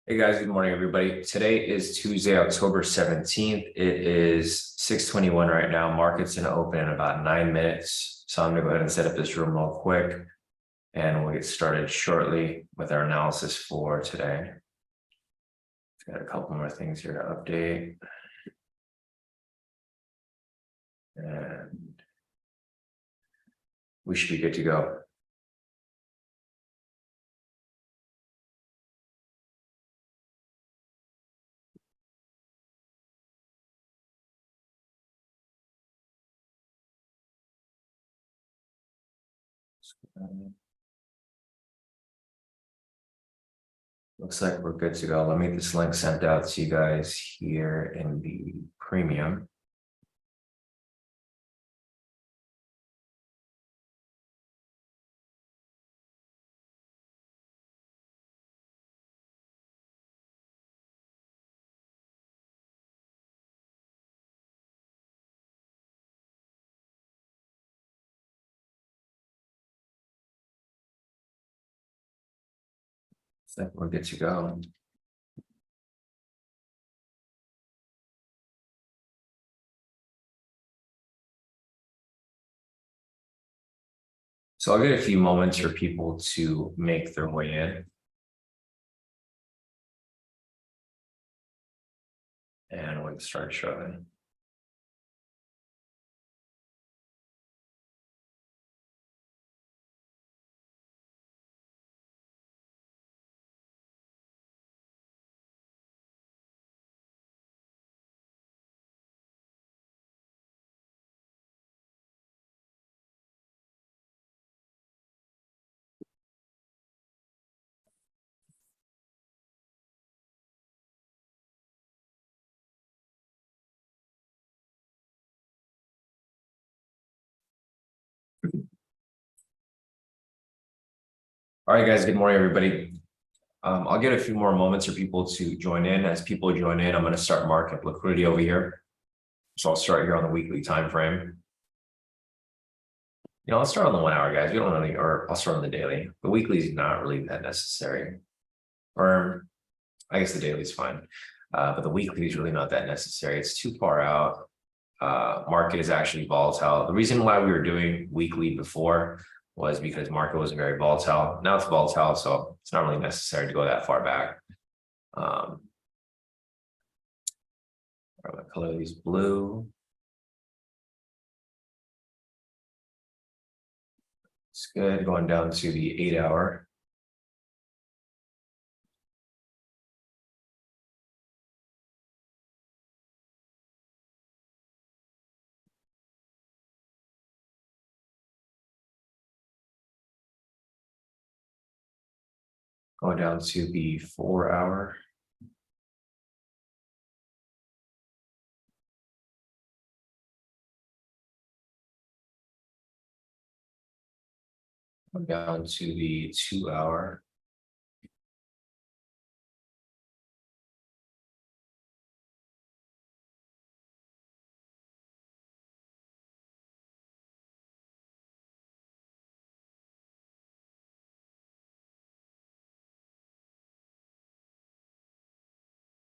Hey guys, good morning, everybody. Today is Tuesday, October 17th. It is 6:21 right now. Market's gonna open in about 9 minutes. So I'm gonna go ahead and set up this room real quick and we'll get started shortly with our analysis for today. Got a couple more things here to update. And we should be good to go. Looks like we're good to go. Let me get this link sent out to you guys here in the premium. Looks like we're good to go. So I'll get a few moments for people to make their way in. And we'll start showing. All right, guys, good morning, everybody. I'll get a few more moments for people to join in. As people join in, I'm going to start market liquidity over here. So I'll start here on the weekly time frame. I'll start on the 1 hour, guys. We don't really, or I'll start on the daily. The weekly is not really that necessary. Or I guess the daily is fine. But the weekly is really not that necessary. It's too far out. Market is actually volatile. The reason why we were doing weekly before was because market was very volatile. Now it's volatile, so it's not really necessary to go that far back. I'm gonna color these blue. It's good. Going down to the 8 hour. Going down to the 4 hour. Going down to the 2 hour.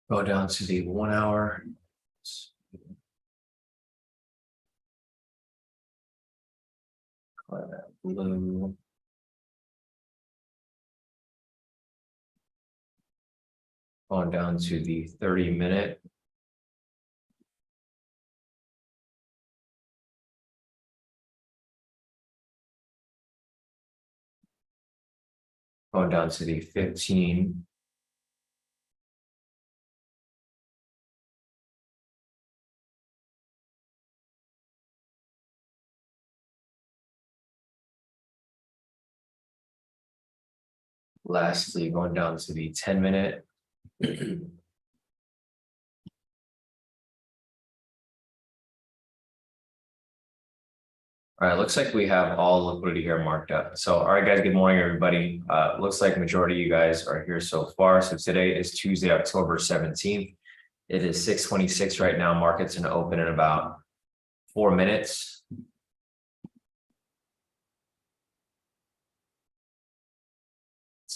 Go down to the 1 hour. Color that blue. Going down to the 30-minute. Going down to the 15. Lastly, going down to the 10-minute. All right, looks like we have all liquidity here marked up. So, all right, guys, good morning, everybody. Looks like majority of you guys are here so far. So today is Tuesday, October 17th. It is 6:26 right now. Market's gonna open in about 4 minutes.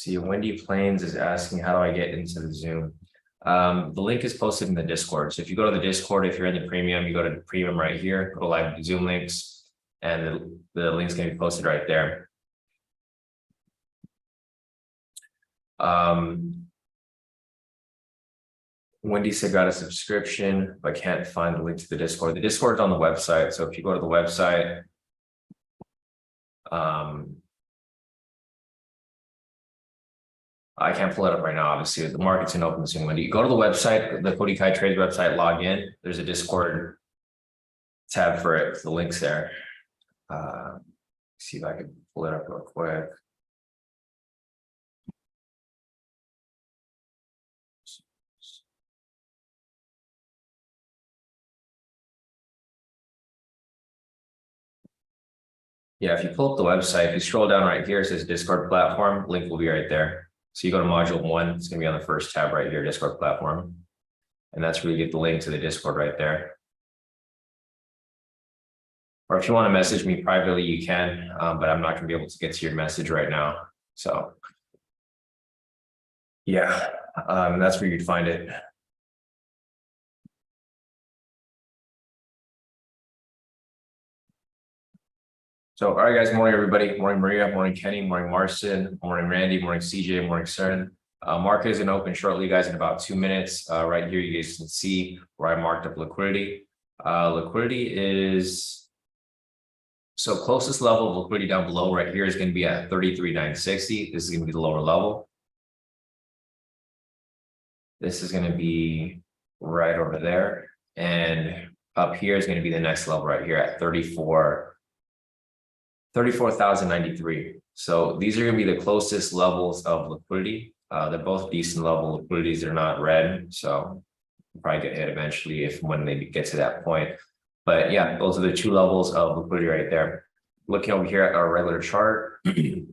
See, Wendy Plains is asking, how do I get into the Zoom? The link is posted in the Discord. So if you go to the Discord, if you're in the premium, you go to the premium right here, go to live Zoom links, and the link's gonna be posted right there. Wendy said got a subscription, but can't find the link to the Discord. The Discord's on the website. So if you go to the website, I can't pull it up right now. Obviously, the market's in open soon. When you go to the website, the Kodi Kai Trades website, log in. There's a Discord tab for it. The link's there. See if I can pull it up real quick. Yeah, if you pull up the website, if you scroll down right here, it says Discord platform, link will be right there. So you go to module 1, it's gonna be on the first tab right here, Discord platform. And that's where you get the link to the Discord right there. Or if you want to message me privately, you can, but I'm not gonna be able to get to your message right now. So yeah, that's where you'd find it. So, all right, guys, morning, everybody. Morning, Maria. Morning, Kenny. Morning, Marcin. Morning, Randy. Morning, CJ. Morning, Cern. Market is going to open shortly, guys, in about 2 minutes. Right here, you guys can see where I marked up liquidity. Liquidity is, so closest level of liquidity down below right here is going to be at 33,960. This is going to be the lower level. This is going to be right over there. And up here is going to be the next level right here at 34,093. So these are going to be the closest levels of liquidity. They're both decent level liquidities. They're not red, so we'll probably get hit eventually when they get to that point. But yeah, those are the 2 levels of liquidity right there. Looking over here at our regular chart, I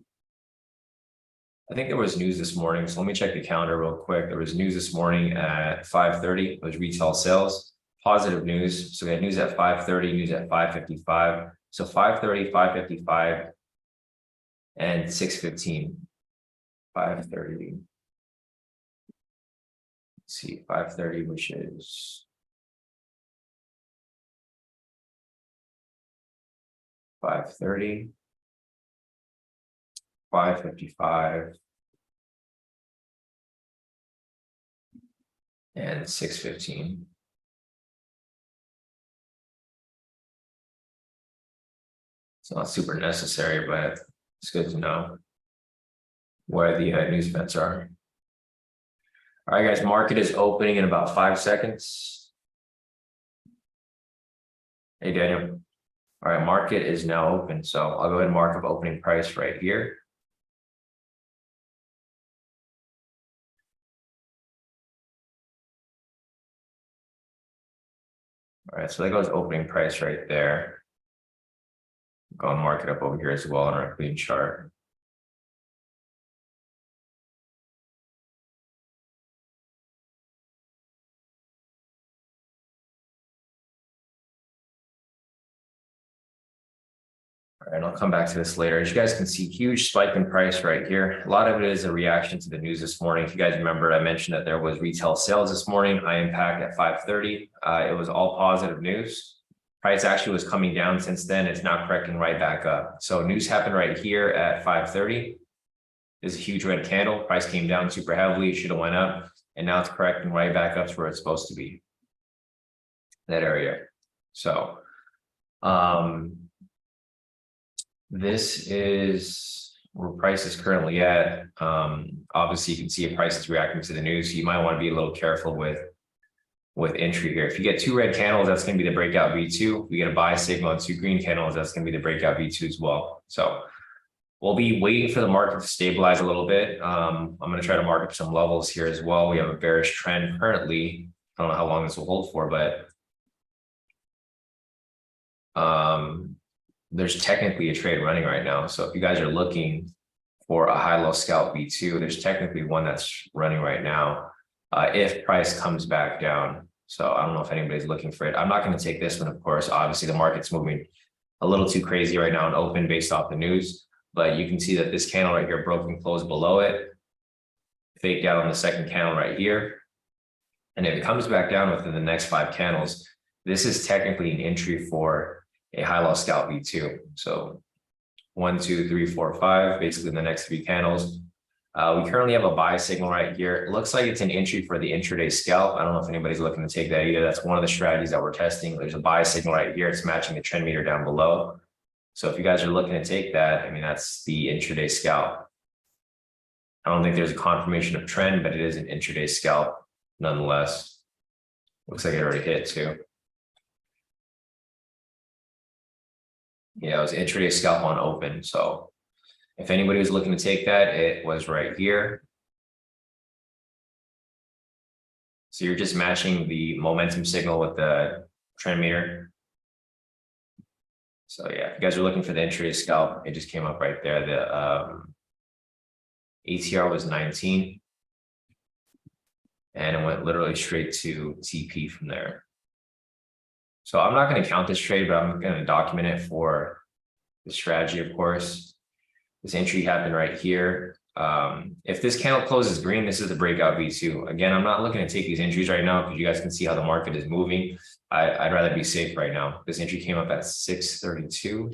think there was news this morning. So let me check the calendar real quick. There was news this morning at 5:30. It was retail sales, positive news. So we had news at 5:30, news at 5:55. So 5:30, 5:55, and 6:15. 5:30. Let's see, 5:30, which is 5:30, 5:55, and 6:15. It's not super necessary, but it's good to know where the news events are. All right, guys, market is opening in about 5 seconds. Hey, Daniel. All right, market is now open. So I'll go ahead and mark up opening price right here. All right, so that goes opening price right there. Go and mark it up over here as well on our clean chart. All right, and I'll come back to this later. As you guys can see, huge spike in price right here. A lot of it is a reaction to the news this morning. If you guys remember, I mentioned that there was retail sales this morning, high impact at 5:30. It was all positive news. Price actually was coming down since then. It's now correcting right back up. So news happened right here at 5:30. There's a huge red candle. Price came down super heavily. It should have went up. And now it's correcting right back up to where it's supposed to be. That area. So this is where price is currently at. Obviously, you can see a price is reacting to the news. So you might want to be a little careful with entry here. If you get 2 red candles, that's going to be the breakout V2. If we get a buy signal and 2 green candles, that's going to be the breakout V2 as well. So we'll be waiting for the market to stabilize a little bit. I'm going to try to mark up some levels here as well. We have a bearish trend currently. I don't know how long this will hold for, but there's technically a trade running right now. So if you guys are looking for a high-low scalp V2, there's technically one that's running right now if price comes back down. So I don't know if anybody's looking for it. I'm not going to take this one, of course. Obviously, the market's moving a little too crazy right now and open based off the news. But you can see that this candle right here broke and closed below it. fake out on the second candle right here. And if it comes back down within the next 5 candles, this is technically an entry for a high-low scalp V2. So 1, 2, 3, 4, 5, basically the next 3 candles. We currently have a buy signal right here. It looks like it's an entry for the intraday scalp. I don't know if anybody's looking to take that either. That's one of the strategies that we're testing. There's a buy signal right here. It's matching the trend meter down below. So if you guys are looking to take that, I mean, that's the intraday scalp. I don't think there's a confirmation of trend, but it is an intraday scalp nonetheless. Looks like it already hit too. Yeah, it was intraday scalp on open. So if anybody was looking to take that, it was right here. So you're just matching the momentum signal with the trend meter. So yeah, if you guys are looking for the intraday scalp, it just came up right there. The ATR was 19. And it went literally straight to TP from there. So I'm not going to count this trade, but I'm going to document it for the strategy, of course. This entry happened right here. If this candle closes green, this is the breakout V2. Again, I'm not looking to take these entries right now because you guys can see how the market is moving. I'd rather be safe right now. This entry came up at 632.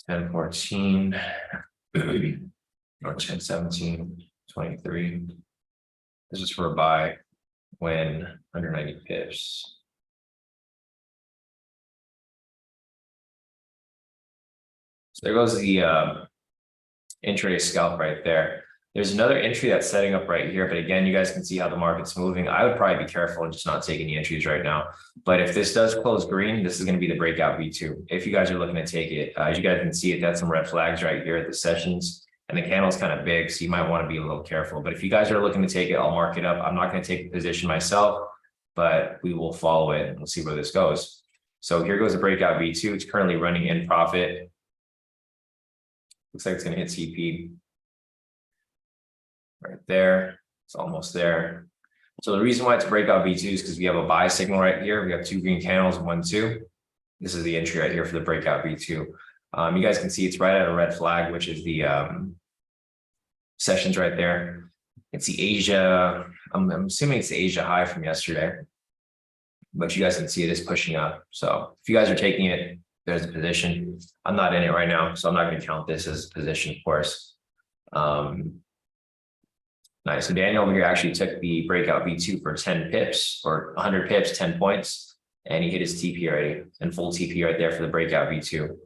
$10.14 or $10.17, 23. This is for a buy when under 90 pips. So there goes the intraday scalp right there. There's another entry that's setting up right here, but again, you guys can see how the market's moving. I would probably be careful and just not take any entries right now. But if this does close green, this is going to be the breakout V2. If you guys are looking to take it, as you guys can see it, that's some red flags right here at the sessions. And the candle's kind of big, so you might want to be a little careful. But if you guys are looking to take it, I'll mark it up. I'm not going to take the position myself, but we will follow it and we'll see where this goes. So here goes the breakout V2. It's currently running in profit. Looks like it's going to hit TP. Right there, it's almost there. So the reason why it's breakout V2 is because we have a buy signal right here. We have 2 green candles, 1, 2. This is the entry right here for the breakout V2. You guys can see it's right at a red flag, which is the sessions right there. It's the Asia, I'm assuming it's the Asia high from yesterday, but you guys can see it is pushing up. So if you guys are taking it, there's a position. I'm not in it right now, so I'm not going to count this as a position, of course. Nice. So Daniel over here actually took the breakout V2 for 10 pips or 100 pips, 10 points, and he hit his TP already and full TP right there for the breakout V2.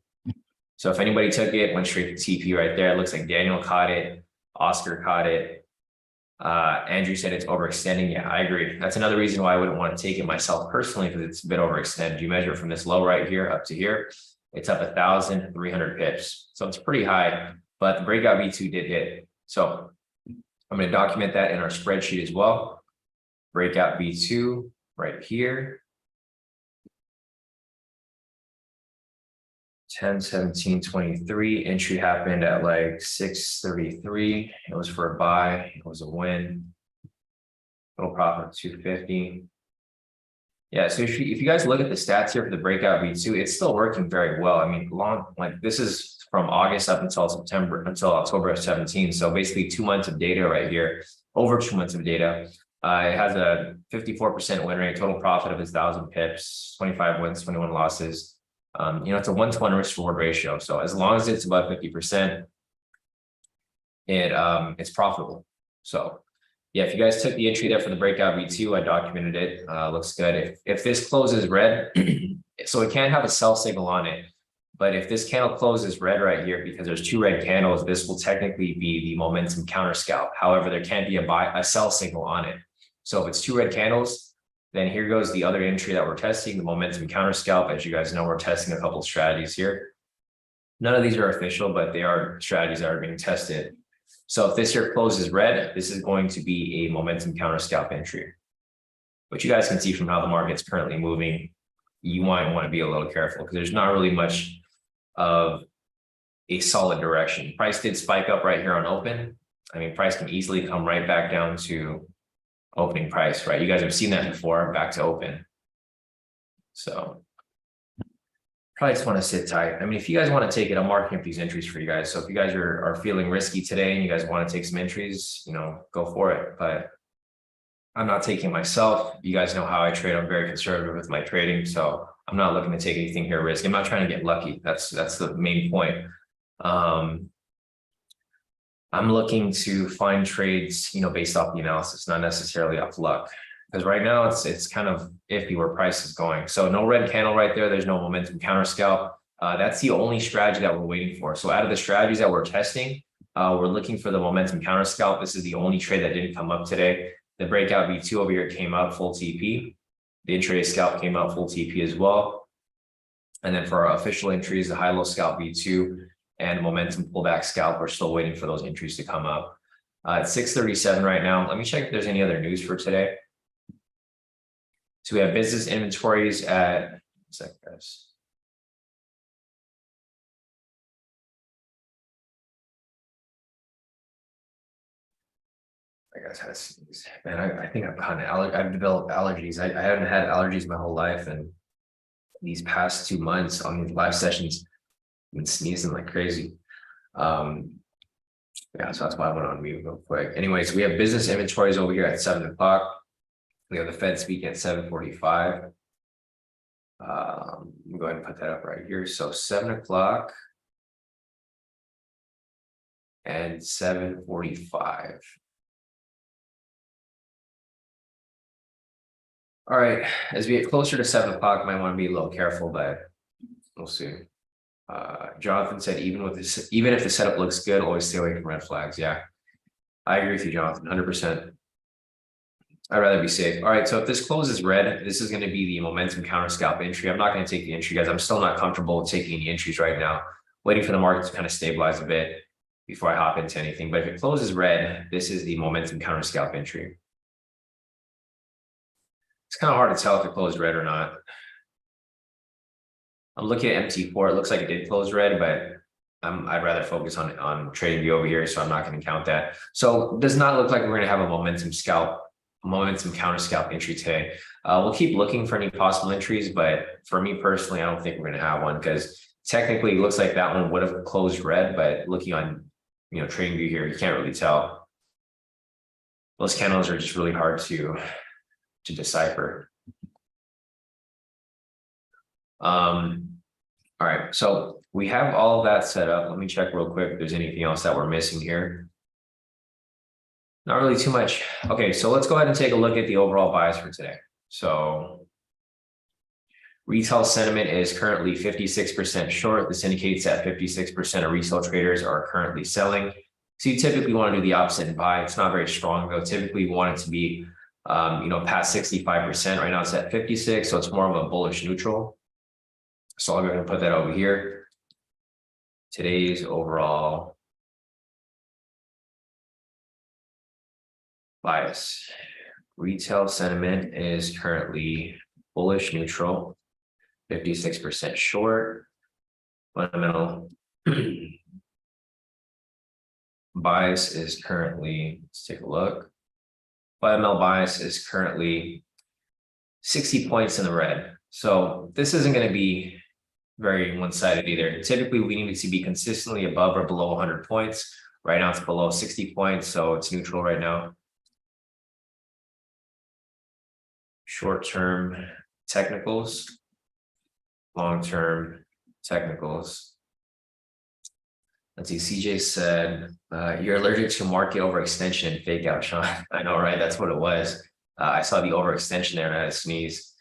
So if anybody took it, went straight to TP right there. It looks like Daniel caught it. Oscar caught it. Andrew said it's overextending. Yeah, I agree. That's another reason why I wouldn't want to take it myself personally, because it's a bit overextended. You measure from this low right here up to here, it's up 1,300 pips. So it's pretty high, but the breakout V2 did hit. So I'm going to document that in our spreadsheet as well. Breakout V2 right here. 10-17-23. Entry happened at like 6:33. It was for a buy. It was a win. Total profit of 250. Yeah, so if you guys look at the stats here for the breakout V2, it's still working very well. I mean, like this is from August up until October of 17. So basically 2 months of data right here, over 2 months of data. It has a 54% win rate, total profit of 1,000 pips, 25 wins, 21 losses. It's a 1-to-1 risk reward ratio. So as long as it's above 50%, it's profitable. So yeah, if you guys took the entry there for the breakout V2, I documented it. Looks good. If this closes red, so it can't have a sell signal on it. But if this candle closes red right here, because there's 2 red candles, this will technically be the momentum counter scalp. However, there can't be a sell signal on it. So if it's 2 red candles, then here goes the other entry that we're testing, the momentum counter scalp. As you guys know, we're testing a couple of strategies here. None of these are official, but they are strategies that are being tested. So if this here closes red, this is going to be a momentum counter scalp entry. But you guys can see from how the market's currently moving, you might want to be a little careful because there's not really much of a solid direction. Price did spike up right here on open. I mean, price can easily come right back down to opening price, right? You guys have seen that before, back to open. So probably just want to sit tight. I mean, if you guys want to take it, I'm marking up these entries for you guys. So if you guys are feeling risky today and you guys want to take some entries, go for it. But I'm not taking myself. You guys know how I trade. I'm very conservative with my trading. So I'm not looking to take anything here risk. I'm not trying to get lucky. That's the main point. I'm looking to find trades, based off the analysis, not necessarily off luck. Because right now it's kind of iffy where price is going. So no red candle right there. There's no momentum counter scalp. That's the only strategy that we're waiting for. So out of the strategies that we're testing, we're looking for the momentum counter scalp. This is the only trade that didn't come up today. The breakout V2 over here came up full TP. The intraday scalp came out full TP as well. And then for our official entries, the high-low scalp V2 and momentum pullback scalp, we're still waiting for those entries to come up. It's 6:37 right now. Let me check if there's any other news for today. So we have business inventories at, guys. I guess had sneeze. Man, I think I've developed allergies. I haven't had allergies my whole life, and these past 2 months on these live sessions, I've been sneezing like crazy. Yeah, so that's why I went on mute real quick. Anyways, we have business inventories over here at 7 o'clock. We have the Fed speaking at 7:45. Go ahead and put that up right here. So 7 o'clock and 7:45. All right, as we get closer to 7 o'clock, might want to be a little careful, but we'll see. Jonathan said, even if the setup looks good, always stay away from red flags. Yeah, I agree with you, Jonathan, 100%. I'd rather be safe. All right, so if this closes red, this is going to be the momentum counter scalp entry. I'm not going to take the entry, guys. I'm still not comfortable with taking any entries right now. Waiting for the market to kind of stabilize a bit before I hop into anything. But if it closes red, this is the momentum counter scalp entry. It's kind of hard to tell if it closed red or not. I'm looking at MT4. It looks like it did close red, but I'd rather focus on trading view over here, so I'm not going to count that. So it does not look like we're going to have a momentum counter scalp entry today. We'll keep looking for any possible entries, but for me personally, I don't think we're going to have one, because technically it looks like that one would have closed red, but looking on trading view here, you can't really tell. Those candles are just really hard to decipher. All right, so we have all of that set up. Let me check real quick if there's anything else that we're missing here. Not really too much. Okay, so let's go ahead and take a look at the overall bias for today. So retail sentiment is currently 56% short. This indicates that 56% of retail traders are currently selling. So you typically want to do the opposite and buy. It's not very strong though. Typically we want it to be past 65%. Right now it's at 56, so it's more of a bullish neutral. So I'm going to put that over here. Today's overall bias. Retail sentiment is currently bullish neutral, 56% short. Fundamental bias is currently, let's take a look. Fundamental bias is currently 60 points in the red. So this isn't going to be very one-sided either. Typically, we need it to be consistently above or below 100 points. Right now, it's below 60 points, so it's neutral right now. Short-term technicals, long-term technicals. Let's see, CJ said, you're allergic to market overextension and fake out, Sean. I know, right? That's what it was. I saw the overextension there and I had a sneeze.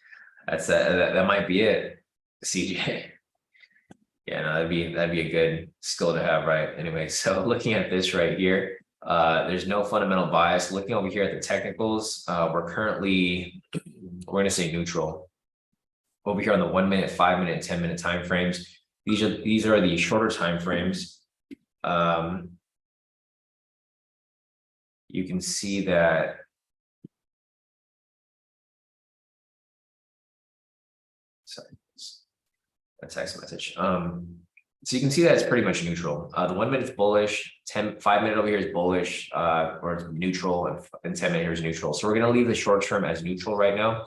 That might be it, CJ. Yeah, no, that'd be a good skill to have, right? Anyway, so looking at this right here, there's no fundamental bias. Looking over here at the technicals, we're going to say neutral. Over here on the 1 minute, 5 minute, and 10 minute time frames. These are the shorter time frames. You can see that. Sorry, a text message. So you can see that it's pretty much neutral. The 1 minute's bullish, 5 minute over here is bullish, or it's neutral, and 10 minute here is neutral. So we're going to leave the short term as neutral right now.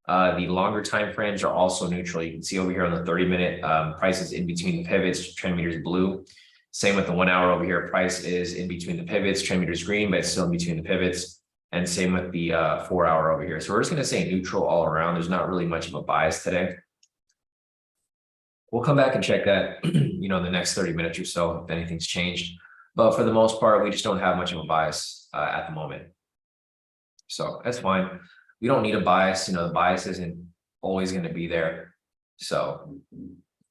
The longer time frames are also neutral. You can see over here on the 30-minute price is in between the pivots, trend meters blue. Same with the 1 hour over here, price is in between the pivots, trend meters green, but it's still in between the pivots. And same with the 4 hour over here. So we're just going to say neutral all around. There's not really much of a bias today. We'll come back and check that, you know, in the next 30 minutes or so if anything's changed. But for the most part, we just don't have much of a bias at the moment. So that's fine. We don't need a bias. You know, the bias isn't always going to be there. So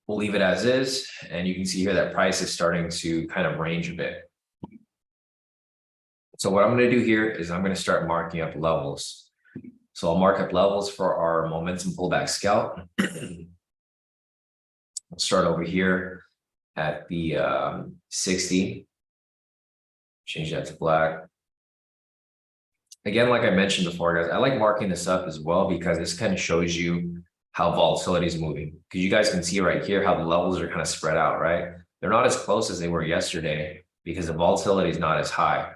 we'll leave it as is. And you can see here that price is starting to kind of range a bit. So what I'm going to do here is I'm going to start marking up levels. So I'll mark up levels for our momentum pullback scalp. We'll start over here at the 60. Change that to black. Again, like I mentioned before, guys, I like marking this up as well because this kind of shows you how volatility is moving. Because you guys can see right here how the levels are kind of spread out, right? They're not as close as they were yesterday because the volatility is not as high.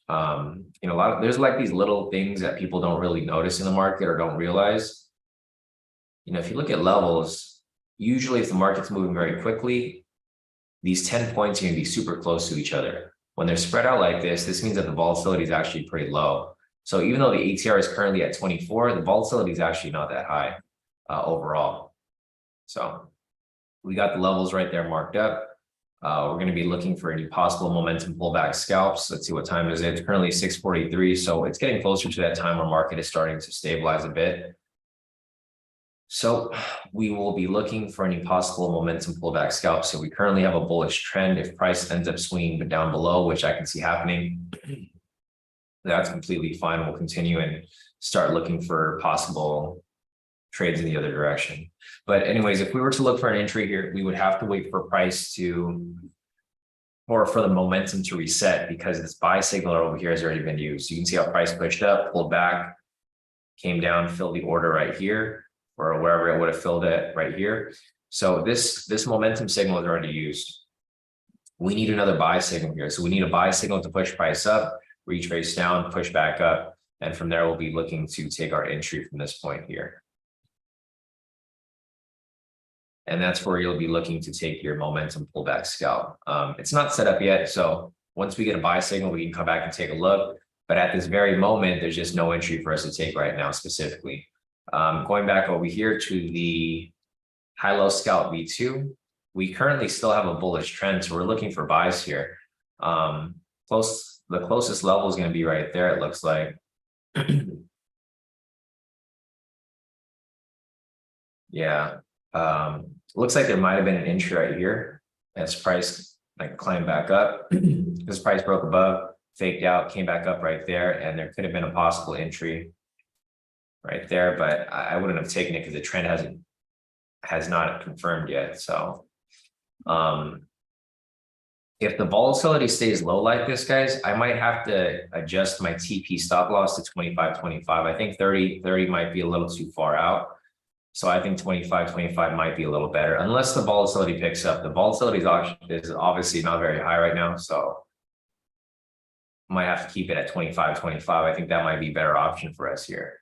You know, there's like these little things that people don't really notice in the market or don't realize. You know, if you look at levels, usually if the market's moving very quickly, these 10 points are going to be super close to each other. When they're spread out like this means that the volatility is actually pretty low. So even though the ATR is currently at 24, the volatility is actually not that high overall. So we got the levels right there marked up. We're going to be looking for any possible momentum pullback scalps. Let's see what time is it. It's currently 6:43. So it's getting closer to that time where market is starting to stabilize a bit. So we will be looking for any possible momentum pullback scalps. So we currently have a bullish trend. If price ends up swinging but down below, which I can see happening, that's completely fine. We'll continue and start looking for possible trades in the other direction. But anyways, if we were to look for an entry here, we would have to wait for price to, or for the momentum to reset because this buy signal over here has already been used. You can see how price pushed up, pulled back, came down, filled the order right here, or wherever it would have filled it right here. So this momentum signal is already used. We need another buy signal here. So we need a buy signal to push price up, retrace down, push back up. And from there, we'll be looking to take our entry from this point here. And that's where you'll be looking to take your momentum pullback scalp. It's not set up yet. So once we get a buy signal, we can come back and take a look. But at this very moment, there's just no entry for us to take right now specifically. Going back over here to the high-low scalp V2, we currently still have a bullish trend. So we're looking for buys here. The closest level is going to be right there, it looks like. Yeah. Looks like there might have been an entry right here as price like climbed back up. This price broke above, faked out, came back up right there, and there could have been a possible entry right there, but I wouldn't have taken it because the trend has not confirmed yet. So if the volatility stays low like this, guys, I might have to adjust my TP stop loss to 25.25. I think 30 might be a little too far out. So I think 25.25 might be a little better unless the volatility picks up. The volatility is obviously not very high right now, so might have to keep it at 25.25. I think that might be a better option for us here.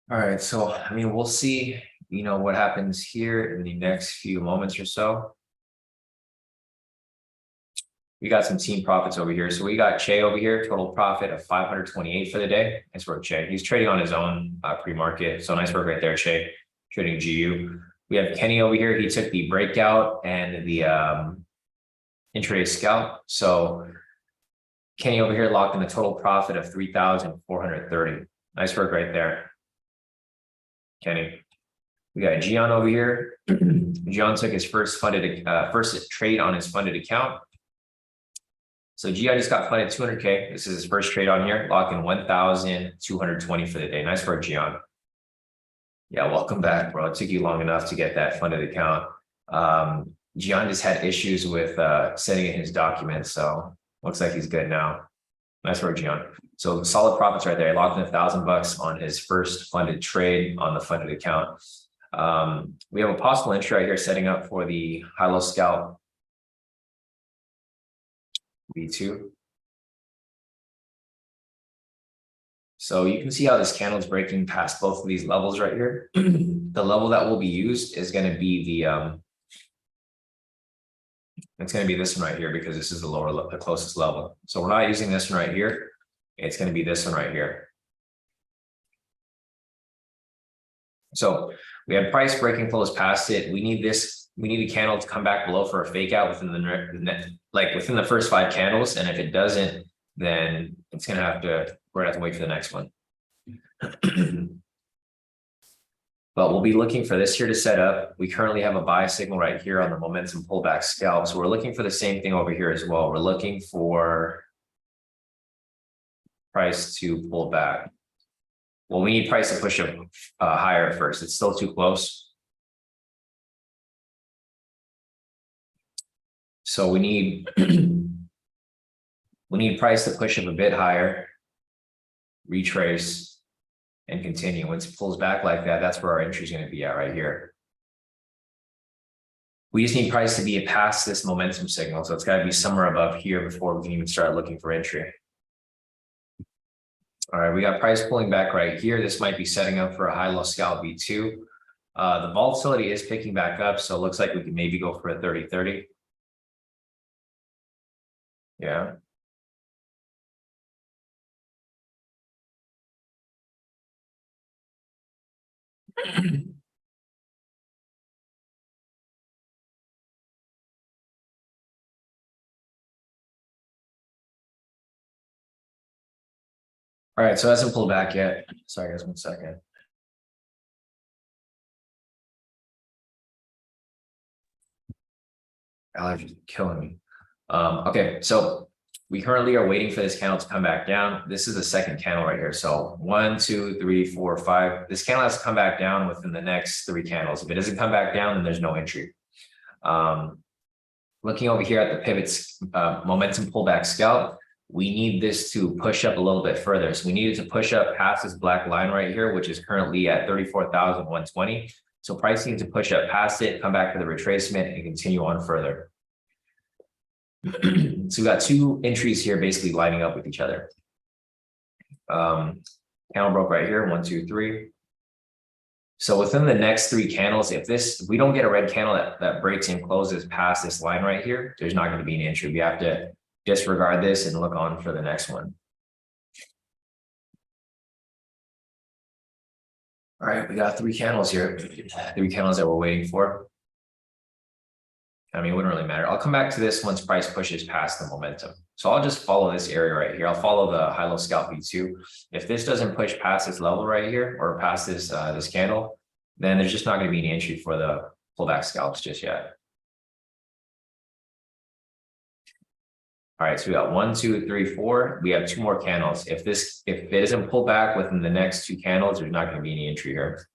All right, so I mean, we'll see, you know, what happens here in the next few moments or so. We got some team profits over here. So we got Che over here, total profit of 528 for the day. Nice work, Che. He's trading on his own pre-market. So nice work right there, Che, trading GU. We have Kenny over here. He took the breakout and the intraday scalp. So Kenny over here locked in a total profit of 3,430. Nice work right there, Kenny. We got Gian over here. Gian took his first trade on his funded account. So Gian just got funded 200K. This is his first trade on here, locking 1,220 for the day. Nice work, Gian. Yeah, welcome back, bro. It took you long enough to get that funded account. Gian just had issues with sending in his documents, so looks like he's good now. Nice work, Gian. So solid profits right there. He locked in $1,000 on his first funded trade on the funded account. We have a possible entry right here setting up for the high-low scalp V2. So you can see how this candle is breaking past both of these levels right here. The level that will be used is going to be the it's going to be this one right here because this is the closest level. So we're not using this one right here. It's going to be this one right here. So we have price breaking close past it. We need a candle to come back below for a fake out within within the first 5 candles. And if it doesn't, then it's going to have to, we're going to have to wait for the next one. But we'll be looking for this here to set up. We currently have a buy signal right here on the momentum pullback scalp. So we're looking for the same thing over here as well. We're looking for price to pull back. Well, we need price to push up higher first. It's still too close. So we need price to push up a bit higher, retrace, and continue. Once it pulls back like that, that's where our entry is going to be at right here. We just need price to be past this momentum signal. So it's got to be somewhere above here before we can even start looking for entry. All right, we got price pulling back right here. This might be setting up for a high-low scalp V2. The volatility is picking back up, so it looks like we can maybe go for a 30-30. Yeah. All right, so it hasn't pulled back yet. Sorry, guys, 1 second. Allergies killing me. Okay, so we currently are waiting for this candle to come back down. This is the second candle right here. So 1, 2, 3, 4, 5. This candle has to come back down within the next 3 candles. If it doesn't come back down, then there's no entry. Looking over here at the pivots, momentum pullback scalp, we need this to push up a little bit further. So we need it to push up past this black line right here, which is currently at 34,120. So price needs to push up past it, come back to the retracement, and continue on further. So we got 2 entries here basically lining up with each other. Candle broke right here, 1, 2, 3. So within the next 3 candles, if we don't get a red candle that breaks and closes past this line right here, there's not going to be an entry. We have to disregard this and look on for the next one. All right, we got 3 candles here, 3 candles that we're waiting for. I mean, it wouldn't really matter. I'll come back to this once price pushes past the momentum. So I'll just follow this area right here. I'll follow the high-low scalp V2. If this doesn't push past this level right here or past this this candle, then there's just not going to be any entry for the pullback scalps just yet. All right, so we got 1, 2, 3, 4. We have 2 more candles. If it isn't pulled back within the next 2 candles, there's not going to be any entry here.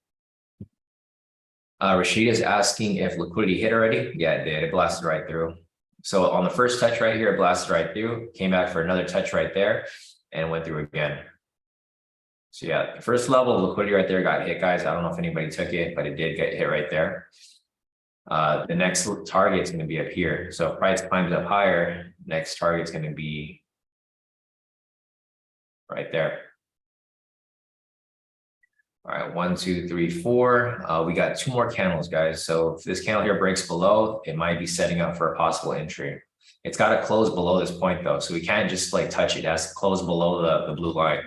Rashid is asking if liquidity hit already. Yeah, it did. It blasted right through. So on the first touch right here, it blasted right through, came back for another touch right there, and went through again. So yeah, the first level of liquidity right there got hit, guys. I don't know if anybody took it, but it did get hit right there. The next target is going to be up here. So if price climbs up higher, next target is going to be right there. All right, 1, 2, 3, 4. We got 2 more candles, guys. So if this candle here breaks below, it might be setting up for a possible entry. It's got to close below this point though, so we can't just like touch it. It has to close below the blue line.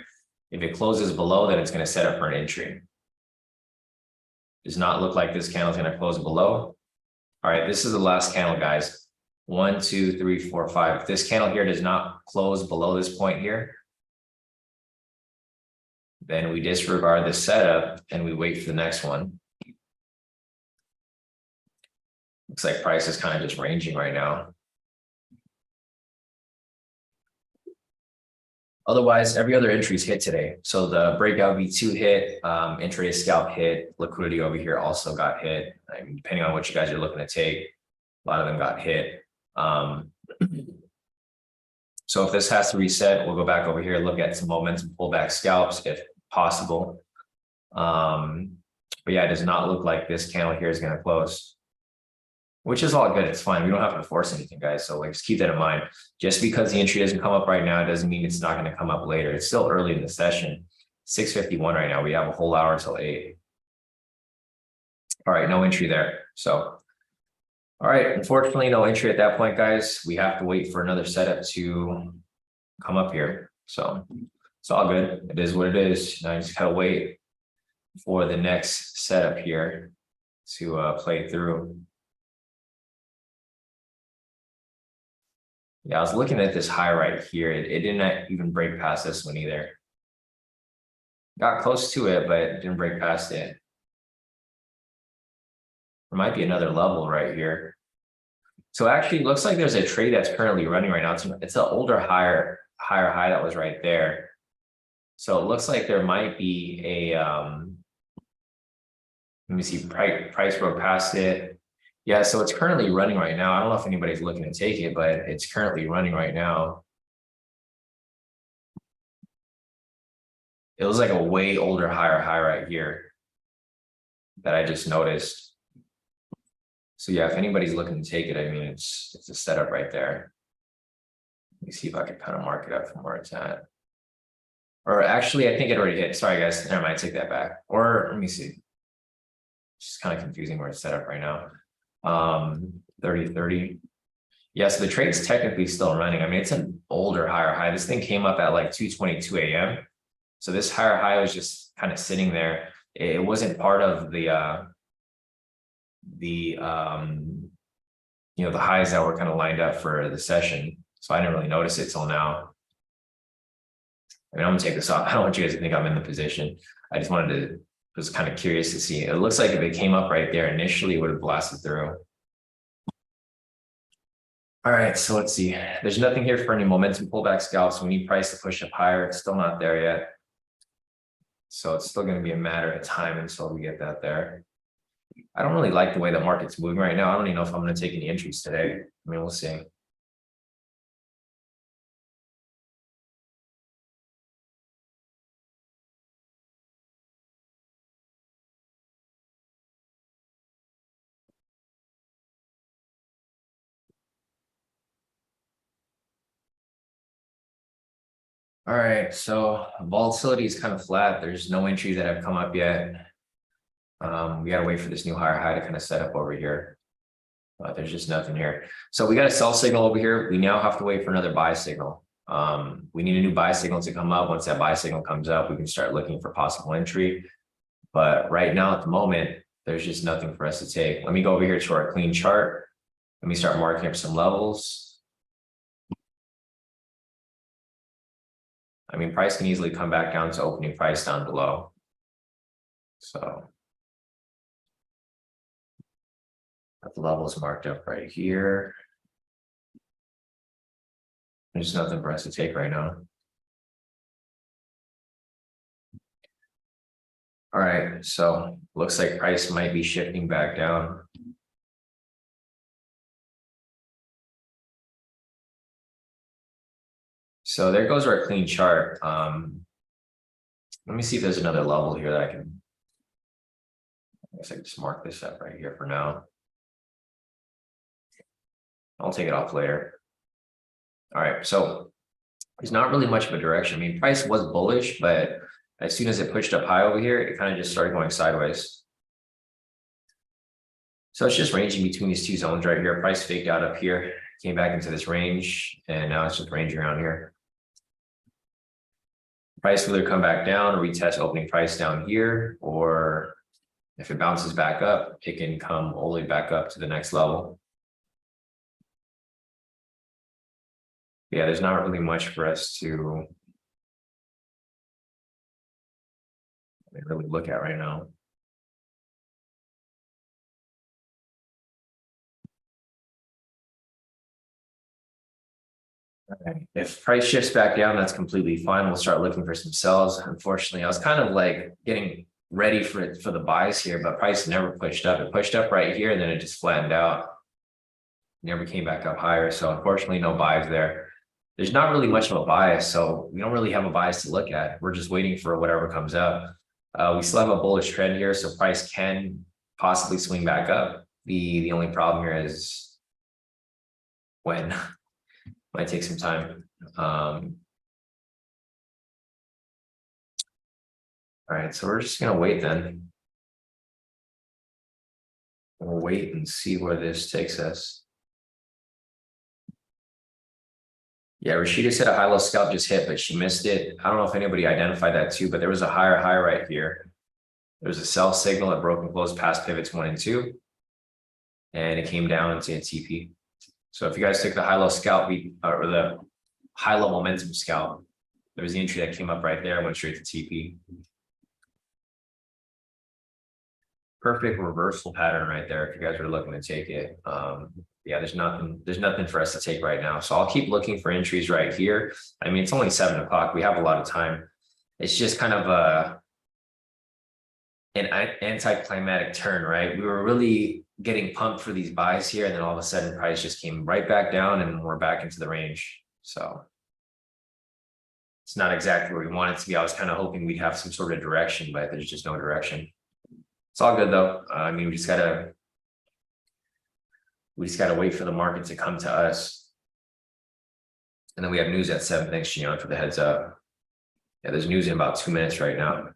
If it closes below, then it's going to set up for an entry. Does not look like this candle is going to close below. All right, this is the last candle, guys. 1, 2, 3, 4, 5. If this candle here does not close below this point here, then we disregard the setup and we wait for the next one. Looks like price is kind of just ranging right now. Otherwise, every other entry's hit today. So the breakout V2 hit, intraday scalp hit, liquidity over here also got hit. I mean, depending on what you guys are looking to take, a lot of them got hit. So if this has to reset, we'll go back over here, look at some momentum pullback scalps if possible. But yeah, it does not look like this candle here is going to close, which is all good. It's fine. We don't have to force anything, guys. So like, just keep that in mind. Just because the entry doesn't come up right now, doesn't mean it's not going to come up later. It's still early in the session. 6:51 right now. We have a whole hour until 8. All right, no entry there. So, all right, unfortunately, no entry at that point, guys. We have to wait for another setup to come up here. So it's all good. It is what it is. Now I just gotta wait for the next setup here to play through. Yeah, I was looking at this high right here. It didn't even break past this one either. Got close to it, but it didn't break past it. There might be another level right here. So actually, it looks like there's a trade that's currently running right now. It's an older higher high that was right there. So it looks like there might be a let me see, price broke past it. Yeah, so it's currently running right now. I don't know if anybody's looking to take it, but it's currently running right now. It was like a way older higher high right here that I just noticed. So yeah, if anybody's looking to take it, I mean, it's a setup right there. Let me see if I can kind of mark it up from where it's at. Or actually, I think it already hit. Sorry, guys. Never mind. Take that back. Or let me see. It's just kind of confusing where it's set up right now. 30. Yeah, so the trade's technically still running. I mean, it's an older higher high. This thing came up at like 2:22 a.m. So this higher high was just kind of sitting there. It wasn't part of the you know, the highs that were kind of lined up for the session. So I didn't really notice it till now. I mean, I'm gonna take this off. I don't want you guys to think I'm in the position. I just wanted to, was kind of curious to see. It looks like if it came up right there initially, it would have blasted through. All right, so let's see. There's nothing here for any momentum pullback scalps. We need price to push up higher. It's still not there yet. So it's still going to be a matter of time until we get that there. I don't really like the way the market's moving right now. I don't even know if I'm going to take any entries today. I mean, we'll see. All right, so volatility is kind of flat. There's no entries that have come up yet. We got to wait for this new higher high to kind of set up over here. There's just nothing here. So we got a sell signal over here. We now have to wait for another buy signal. We need a new buy signal to come up. Once that buy signal comes up, we can start looking for possible entry. But right now, at the moment, there's just nothing for us to take. Let me go over here to our clean chart. Let me start marking up some levels. I mean, price can easily come back down to opening price down below. So got the levels marked up right here. There's nothing for us to take right now. All right, so looks like price might be shifting back down. So there goes our clean chart. Let me see if there's another level here that I guess I can just mark this up right here for now. I'll take it off later. All right, so there's not really much of a direction. I mean, price was bullish, but as soon as it pushed up high over here, it kind of just started going sideways. So it's just ranging between these two zones right here. Price faked out up here, came back into this range, and now it's just ranging around here. Price will either come back down or retest opening price down here, or if it bounces back up, it can come all the way back up to the next level. Yeah, there's not really much for us to really look at right now. Okay. If price shifts back down, that's completely fine. We'll start looking for some sells. Unfortunately, I was kind of like getting ready for the buys here, but price never pushed up. It pushed up right here, and then it just flattened out. Never came back up higher. So unfortunately, no buys there. There's not really much of a bias, so we don't really have a bias to look at. We're just waiting for whatever comes up. We still have a bullish trend here, so price can possibly swing back up. The only problem here is when. Might take some time. All right, so we're just gonna wait then. We'll wait and see where this takes us. Yeah, Rashida said a high-low scalp just hit, but she missed it. I don't know if anybody identified that too, but there was a higher high right here. There's a sell signal that broke and closed past pivots 1 and 2, and it came down into a TP. So if you guys took the high-low scalp or the high-low momentum scalp, there was the entry that came up right there, went straight to TP. Perfect reversal pattern right there if you guys are looking to take it. Yeah, there's nothing for us to take right now. So I'll keep looking for entries right here. I mean, it's only 7 o'clock. We have a lot of time. It's just kind of an anticlimactic turn, right? We were really getting pumped for these buys here, and then all of a sudden price just came right back down and we're back into the range. So it's not exactly where we want it to be. I was kind of hoping we'd have some sort of direction, but there's just no direction. It's all good though. I mean, we just gotta wait for the market to come to us. And then we have news at 7. Thanks, Gian, for the heads up. Yeah, there's news in about 2 minutes right now.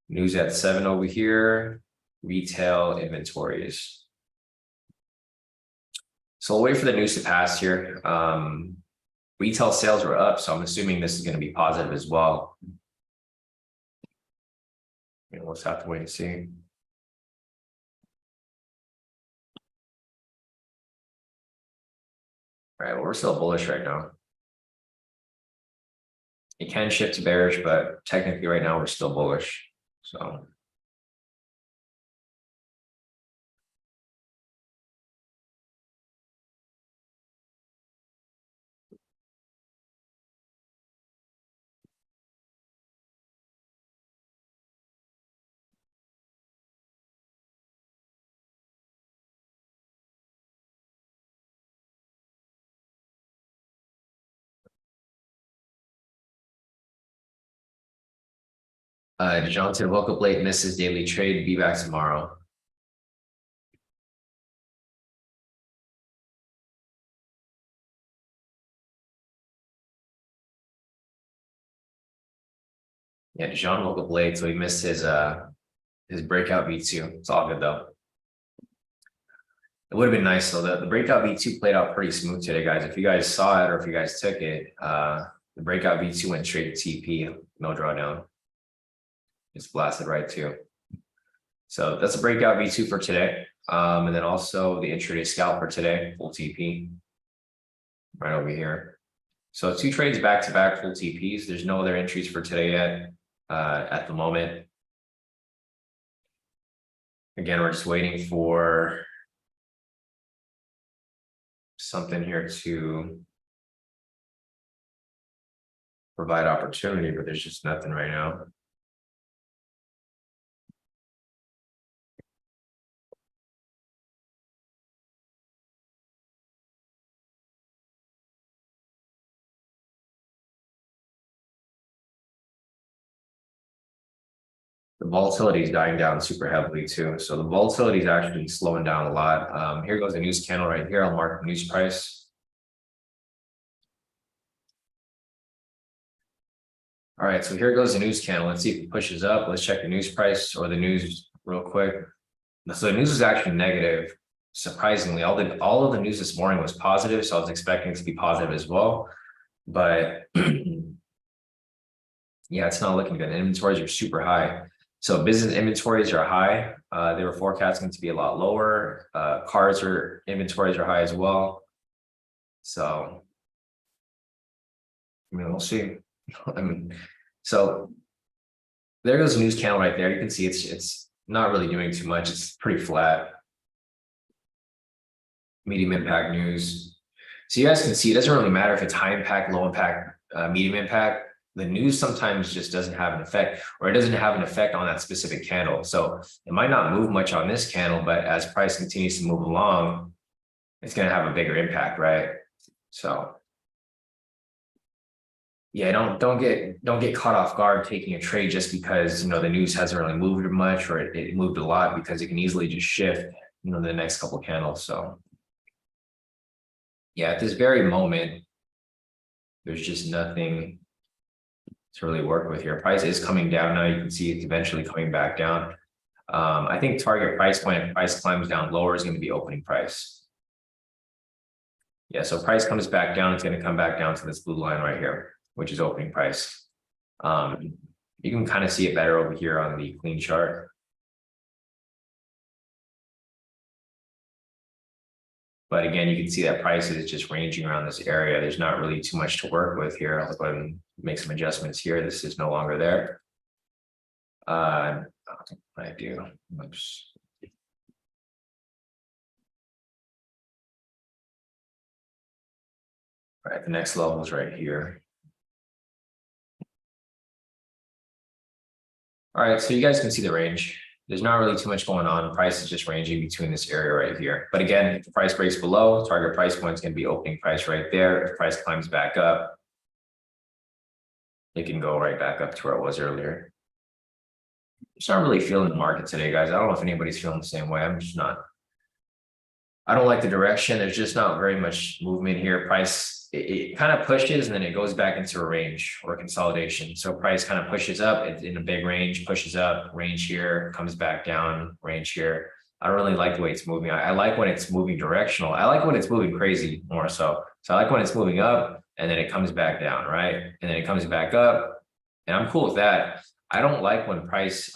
News at 7 over here, retail inventories. So we'll wait for the news to pass here. Retail sales were up, so I'm assuming this is going to be positive as well. We'll just have to wait and see. All right, well, we're still bullish right now. It can shift to bearish, but technically right now we're still bullish. So DeJounte woke up late, missed his daily trade, be back tomorrow. Yeah, DeJounte woke up late, so he missed his breakout V2. It's all good though. It would have been nice though. The breakout V2 played out pretty smooth today, guys. If you guys saw it or if you guys took it, the breakout V2 went straight to TP, no drawdown. Just blasted right too. So that's a breakout V2 for today. And then also the intraday scalp for today, full TP right over here. So 2 trades back to back, full TPs. There's no other entries for today yet at the moment. Again, we're just waiting for something here to provide opportunity, but there's just nothing right now. The volatility is dying down super heavily too. So the volatility is actually slowing down a lot. Here goes the news candle right here. I'll mark the news price. All right, so here goes the news candle. Let's see if it pushes up. Let's check the news price or the news real quick. So the news is actually negative. Surprisingly, all of the news this morning was positive, so I was expecting it to be positive as well. But yeah, it's not looking good. Inventories are super high. So business inventories are high. They were forecasting to be a lot lower. Cars inventories are high as well. So I mean, we'll see. I mean, so there goes the news candle right there. You can see it's not really doing too much. It's pretty flat. Medium impact news. So you guys can see it doesn't really matter if it's high impact, low impact, medium impact. The news sometimes just doesn't have an effect, or it doesn't have an effect on that specific candle. So it might not move much on this candle, but as price continues to move along, it's going to have a bigger impact, right? So Yeah, don't get caught off guard taking a trade just because the news hasn't really moved much, or it moved a lot, because it can easily just shift the next couple of candles. So yeah, at this very moment, there's just nothing to really work with here. Price is coming down now. You can see it's eventually coming back down. I think target price point, if price climbs down lower, is going to be opening price. Yeah, so price comes back down, it's going to come back down to this blue line right here, which is opening price. You can kind of see it better over here on the clean chart. But again, you can see that price is just ranging around this area. There's not really too much to work with here. I'll go ahead and make some adjustments here. This is no longer there. I do. Oops. All right, the next level is right here. All right, so you guys can see the range. There's not really too much going on. Price is just ranging between this area right here. But again, if the price breaks below, target price point is going to be opening price right there. If price climbs back up, it can go right back up to where it was earlier. Just not really feeling the market today, guys. I don't know if anybody's feeling the same way. I'm just not. I don't like the direction. There's just not very much movement here. Price, it kind of pushes and then it goes back into a range or consolidation. So price kind of pushes up, it's in a big range, pushes up, range here, comes back down, range here. I don't really like the way it's moving. I like when it's moving directional. I like when it's moving crazy more so. So I like when it's moving up and then it comes back down, right? And then it comes back up, and I'm cool with that. I don't like when price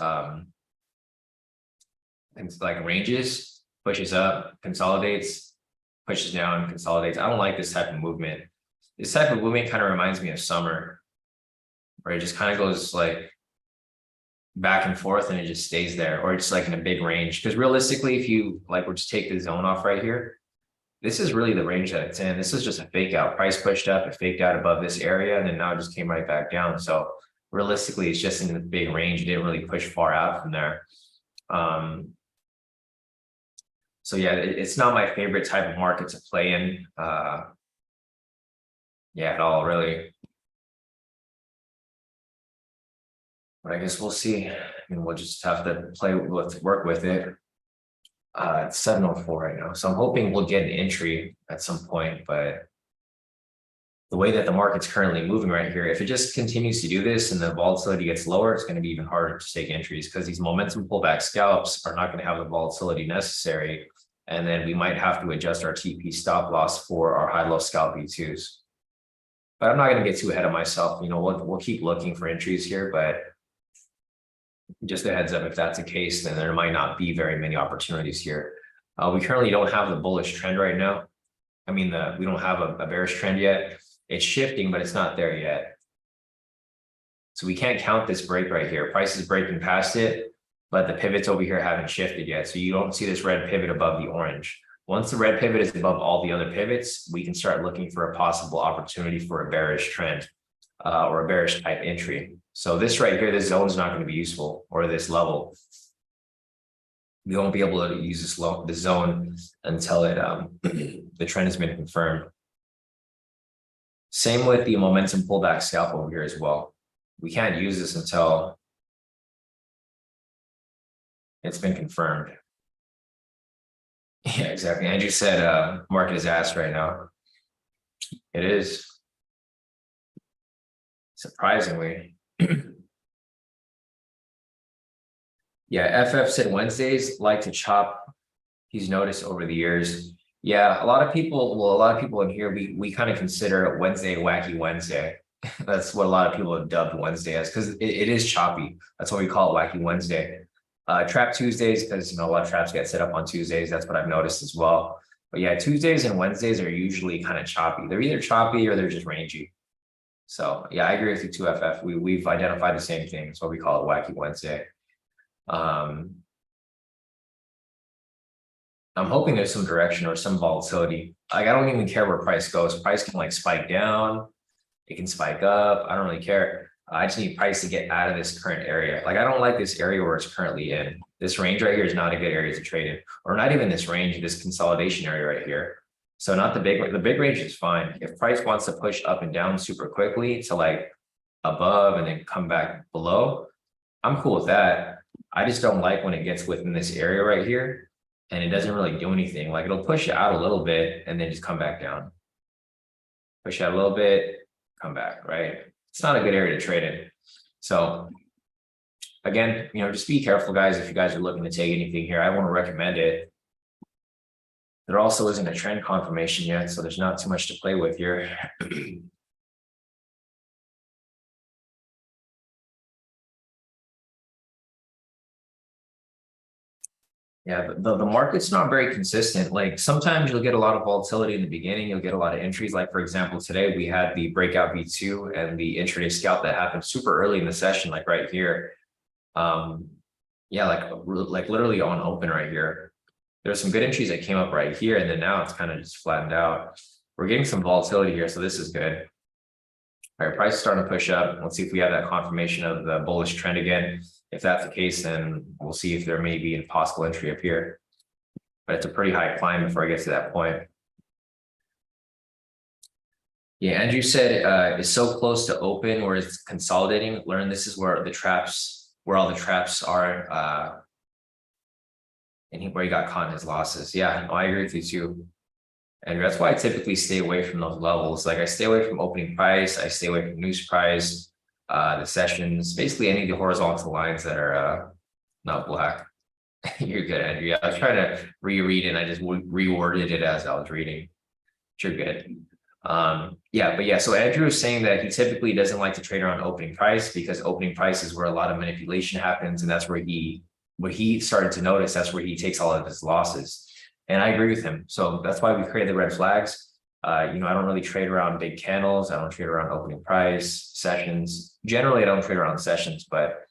it's like ranges, pushes up, consolidates, pushes down, consolidates. I don't like this type of movement. This type of movement kind of reminds me of summer, where it just kind of goes like back and forth and it just stays there, or it's like in a big range. Because realistically, if you like were to take the zone off right here, this is really the range that it's in. This is just a fake out. Price pushed up, it faked out above this area, and then now it just came right back down. So realistically, it's just in the big range. It didn't really push far out from there. So yeah, it's not my favorite type of market to play in. Yeah, at all, really. But I guess we'll see. I mean, we'll just have to work with it. It's 7:04 right now, so I'm hoping we'll get an entry at some point. But the way that the market's currently moving right here, if it just continues to do this and the volatility gets lower, it's going to be even harder to take entries, because these momentum pullback scalps are not going to have the volatility necessary. And then we might have to adjust our TP stop loss for our high-low scalp E2s. But I'm not going to get too ahead of myself. We'll keep looking for entries here, but just a heads up, if that's the case, then there might not be very many opportunities here. We currently don't have the bullish trend right now. I mean, we don't have a bearish trend yet. It's shifting, but it's not there yet. So we can't count this break right here. Price is breaking past it, but the pivots over here haven't shifted yet. So you don't see this red pivot above the orange. Once the red pivot is above all the other pivots, we can start looking for a possible opportunity for a bearish trend or a bearish type entry. So this right here, this zone is not going to be useful, or this level. We won't be able to use this zone until the trend has been confirmed. Same with the momentum pullback scalp over here as well. We can't use this until it's been confirmed. Yeah, exactly. Andrew said market is ass right now. It is. Surprisingly. Yeah, FF said Wednesdays like to chop. He's noticed over the years. Yeah, a lot of people in here, we kind of consider Wednesday Wacky Wednesday. That's what a lot of people have dubbed Wednesday as, because it is choppy. That's why we call it Wacky Wednesday. Trap Tuesdays, because a lot of traps get set up on Tuesdays. That's what I've noticed as well. But yeah, Tuesdays and Wednesdays are usually kind of choppy. They're either choppy or they're just rangy. So yeah, I agree with you too, FF. We've identified the same thing. That's what we call it, Wacky Wednesday. I'm hoping there's some direction or some volatility. Like, I don't even care where price goes. Price can like spike down, it can spike up. I don't really care. I just need price to get out of this current area. Like, I don't like this area where it's currently in. This range right here is not a good area to trade in, or not even this range, this consolidation area right here. So not the big range is fine. If price wants to push up and down super quickly to like above and then come back below, I'm cool with that. I just don't like when it gets within this area right here and it doesn't really do anything. Like it'll push it out a little bit and then just come back down. Push out a little bit, come back, right? It's not a good area to trade in. So again, just be careful, guys. If you guys are looking to take anything here, I want to recommend it. There also isn't a trend confirmation yet, so there's not too much to play with here. Yeah, the market's not very consistent. Like sometimes you'll get a lot of volatility in the beginning. You'll get a lot of entries. Like for example, today we had the breakout V2 and the intraday scalp that happened super early in the session, like right here. Yeah, like literally on open right here. There's some good entries that came up right here, and then now it's kind of just flattened out. We're getting some volatility here, so this is good. All right, price is starting to push up. Let's see if we have that confirmation of the bullish trend again. If that's the case, then we'll see if there may be a possible entry up here. But it's a pretty high climb before I get to that point. Yeah, Andrew said it's so close to open where it's consolidating. Learn this is where all the traps are. And where he got caught in his losses. Yeah, no, I agree with you too. And that's why I typically stay away from those levels. Like I stay away from opening price, I stay away from news price, the sessions, basically any of the horizontal lines that are not black. You're good, Andrew. Yeah, I was trying to reread it and I just reworded it as I was reading. You're good. Yeah, so Andrew is saying that he typically doesn't like to trade around opening price because opening price is where a lot of manipulation happens, and that's where what he started to notice, that's where he takes all of his losses. And I agree with him. So that's why we created the red flags. I don't really trade around big candles. I don't trade around opening price, sessions. Generally, I don't trade around sessions, but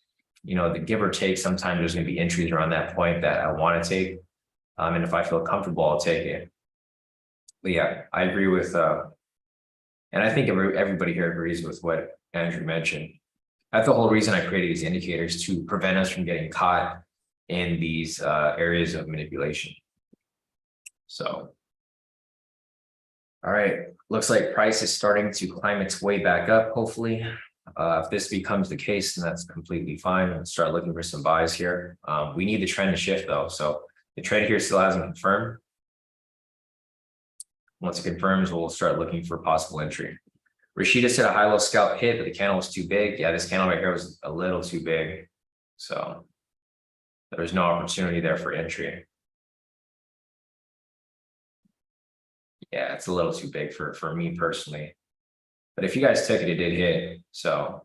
the give or take, sometimes there's going to be entries around that point that I want to take. And if I feel comfortable, I'll take it. But yeah, I agree with, and I think everybody here agrees with what Andrew mentioned. That's the whole reason I created these indicators, to prevent us from getting caught in these areas of manipulation. So, all right, looks like price is starting to climb its way back up, hopefully. If this becomes the case, then that's completely fine. Let's start looking for some buys here. We need the trend to shift though. So the trend here still hasn't confirmed. Once it confirms, we'll start looking for possible entry. Rashida said a high-low scalp hit, but the candle was too big. Yeah, this candle right here was a little too big. So there's no opportunity there for entry. Yeah, it's a little too big for me personally. But if you guys took it, it did hit. So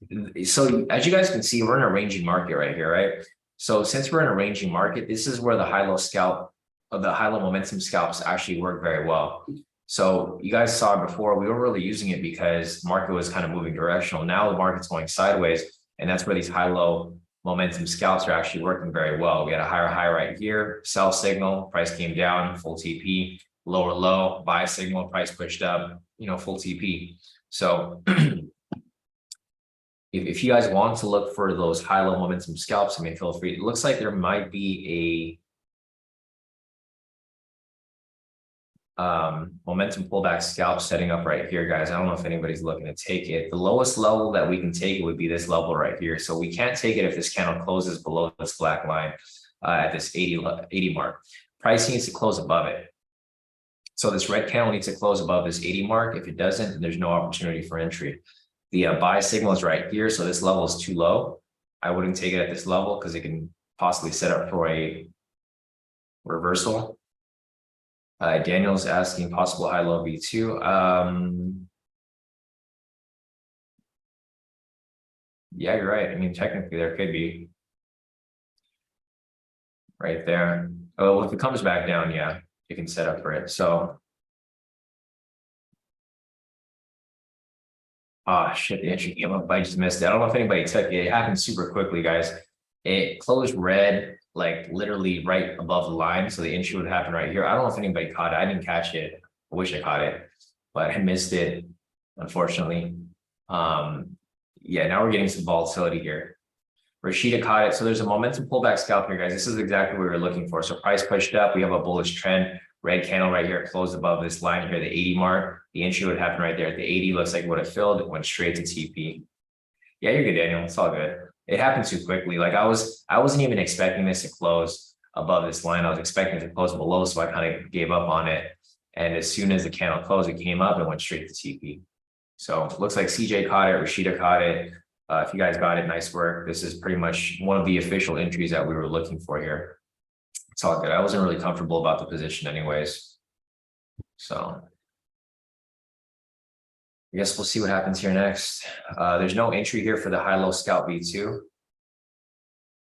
as you guys can see, we're in a ranging market right here, right? So since we're in a ranging market, this is where the high-low scalp of the high-low momentum scalps actually work very well. So you guys saw before, we were really using it because the market was kind of moving directional. Now the market's going sideways, and that's where these high-low momentum scalps are actually working very well. We had a higher high right here, sell signal, price came down, full TP, lower low, buy signal, price pushed up, full TP. So if you guys want to look for those high-low momentum scalps, I mean, feel free. It looks like there might be a momentum pullback scalp setting up right here, guys. I don't know if anybody's looking to take it. The lowest level that we can take it would be this level right here. So we can't take it if this candle closes below this black line at this 80 mark. Price needs to close above it. So this red candle needs to close above this 80 mark. If it doesn't, then there's no opportunity for entry. The buy signal is right here. So this level is too low. I wouldn't take it at this level because it can possibly set up for a reversal. Daniel's asking possible high-low V2. Yeah, you're right. I mean, technically there could be right there. Oh, well, if it comes back down, yeah, you can set up for it. So, shit, the entry came up. I just missed it. I don't know if anybody took it. It happened super quickly, guys. It closed red, like literally right above the line. So the entry would happen right here. I don't know if anybody caught it. I didn't catch it. I wish I caught it, but I missed it, unfortunately. Yeah, now we're getting some volatility here. Rashida caught it. So there's a momentum pullback scalp here, guys. This is exactly what we were looking for. So price pushed up. We have a bullish trend. red candle right here closed above this line here, the 80 mark. The entry would happen right there at the 80. Looks like it would have filled. It went straight to TP. Yeah, you're good, Daniel. It's all good. It happened too quickly. Like I wasn't even expecting this to close above this line. I was expecting it to close below, so I kind of gave up on it. And as soon as the candle closed, it came up and went straight to TP. So it looks like CJ caught it, Rashida caught it. If you guys got it, nice work. This is pretty much one of the official entries that we were looking for here. It's all good. I wasn't really comfortable about the position anyways. So I guess we'll see what happens here next. There's no entry here for the high-low scalp V2.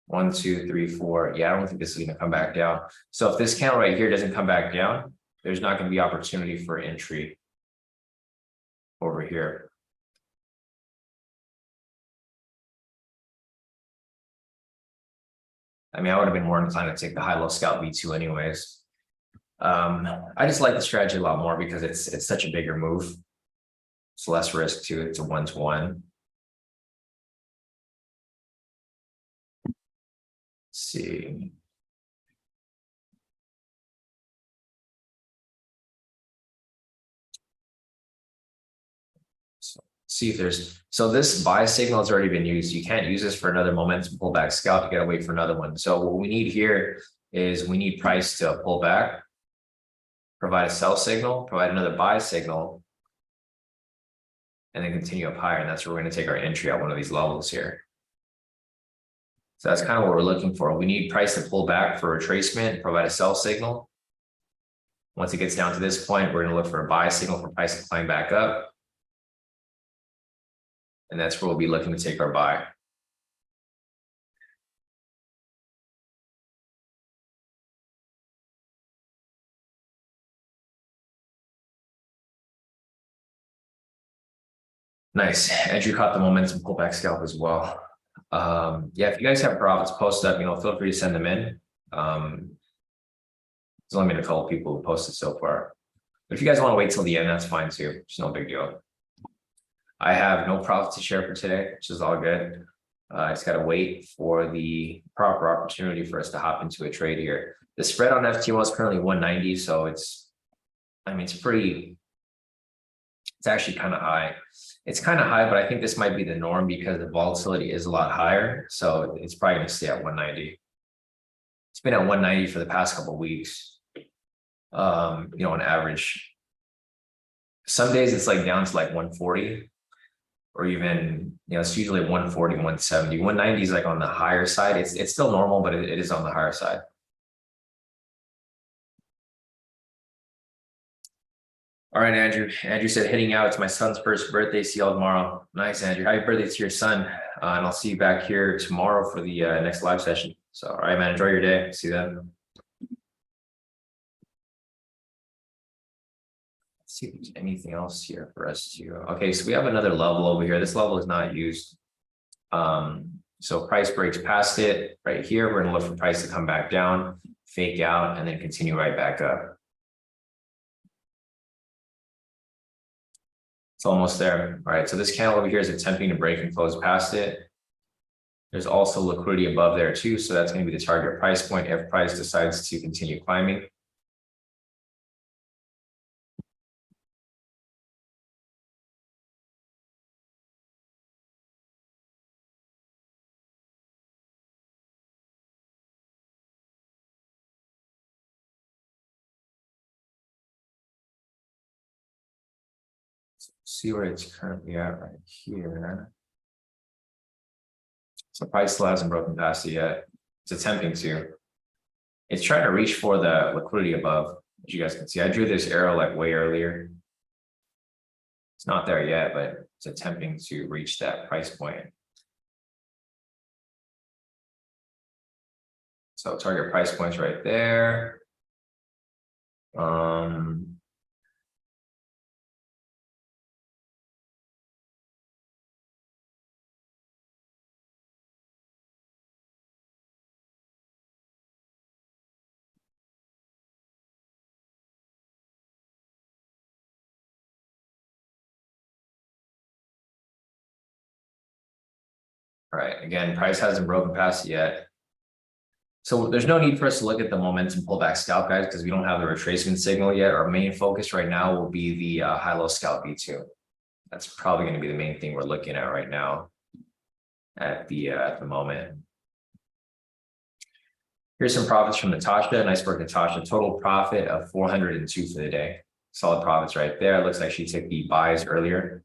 1, 2, 3, 4. Yeah, I don't think this is going to come back down. So if this candle right here doesn't come back down, there's not going to be opportunity for entry over here. I mean, I would have been more inclined to take the high-low scalp V2 anyways. I just like the strategy a lot more because it's such a bigger move. It's less risk to it. It's a 1-to-1. Let's see. See if there's, so this buy signal has already been used. You can't use this for another momentum pullback scalp. You got to wait for another one. So what we need here is we need price to pull back, provide a sell signal, provide another buy signal, and then continue up higher. And that's where we're going to take our entry at one of these levels here. So that's kind of what we're looking for. We need price to pull back for retracement, provide a sell signal. Once it gets down to this point, we're going to look for a buy signal for price to climb back up. And that's where we'll be looking to take our buy. Nice. Andrew caught the momentum pullback scalp as well. Yeah, if you guys have profits, post up, feel free to send them in. There's only been a couple people who posted so far. But if you guys want to wait till the end, that's fine too. It's no big deal. I have no profit to share for today, which is all good. I just got to wait for the proper opportunity for us to hop into a trade here. The spread on FTO is currently 190, so it's actually kind of high. It's kind of high, but I think this might be the norm because the volatility is a lot higher. So it's probably going to stay at 190. It's been at 190 for the past couple of weeks. On average. Some days it's like down to like 140. Or even, it's usually 140, 170. 190 is like on the higher side. It's still normal, but it is on the higher side. All right, Andrew. Andrew said, heading out. It's my son's first birthday. See y'all tomorrow. Nice, Andrew. Happy birthday to your son. And I'll see you back here tomorrow for the next live session. So, all right, man. Enjoy your day. See you then. See if there's anything else here for us to. Okay, so we have another level over here. This level is not used. So price breaks past it right here. We're going to look for price to come back down, fake out, and then continue right back up. It's almost there. All right, so this candle over here is attempting to break and close past it. There's also liquidity above there too, so that's going to be the target price point if price decides to continue climbing. See where it's currently at right here. So price still hasn't broken past it yet. It's attempting to. It's trying to reach for the liquidity above, as you guys can see. I drew this arrow like way earlier. It's not there yet, but it's attempting to reach that price point. So target price points right there. All right, again, price hasn't broken past it yet. So there's no need for us to look at the momentum pullback scalp, guys, because we don't have the retracement signal yet. Our main focus right now will be the high-low scalp V2. That's probably going to be the main thing we're looking at right now at the moment. Here's some profits from Natasha. Nice work, Natasha. Total profit of 402 for the day. Solid profits right there. Looks like she took the buys earlier.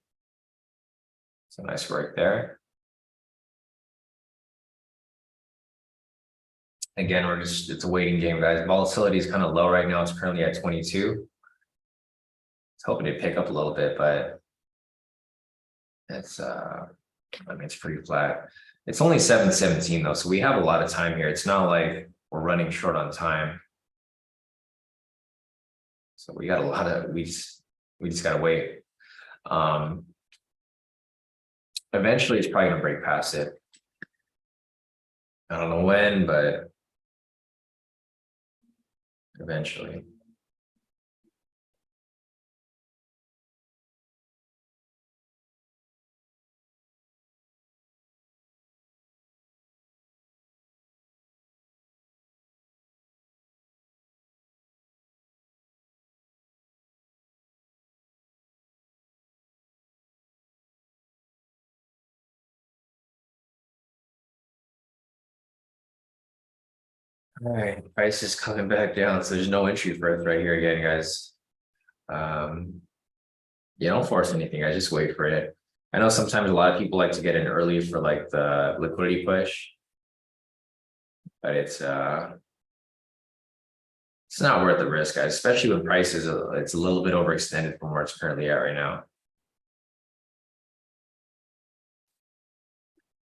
So nice work there. Again, it's a waiting game, guys. Volatility is kind of low right now. It's currently at 22. It's hoping to pick up a little bit, but it's I mean, it's pretty flat. It's only 7:17 though, so we have a lot of time here. It's not like we're running short on time. So we got a lot of we just gotta wait. Eventually it's probably gonna break past it. I don't know when, but eventually. All right, price is coming back down, so there's no entry for it right here again, guys. Yeah, don't force anything. I just wait for it. I know sometimes a lot of people like to get in early for like the liquidity push, but it's not worth the risk, guys. Especially when price is it's a little bit overextended from where it's currently at right now.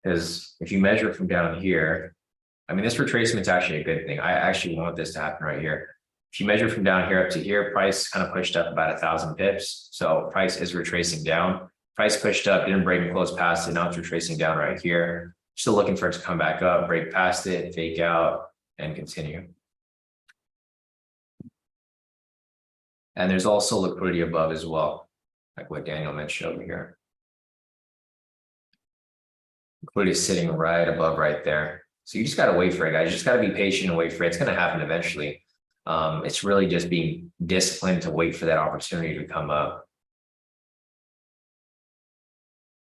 Because if you measure from down here, I mean, this retracement is actually a good thing. I actually want this to happen right here. If you measure from down here up to here, price kind of pushed up about 1,000 pips. So price is retracing down. Price pushed up, didn't break and close past it. Now it's retracing down right here. Still looking for it to come back up, break past it, fake out, and continue. And there's also liquidity above as well, like what Daniel mentioned over here. Liquidity is sitting right above right there. So you just got to wait for it, guys. You just got to be patient and wait for it. It's going to happen eventually. It's really just being disciplined to wait for that opportunity to come up.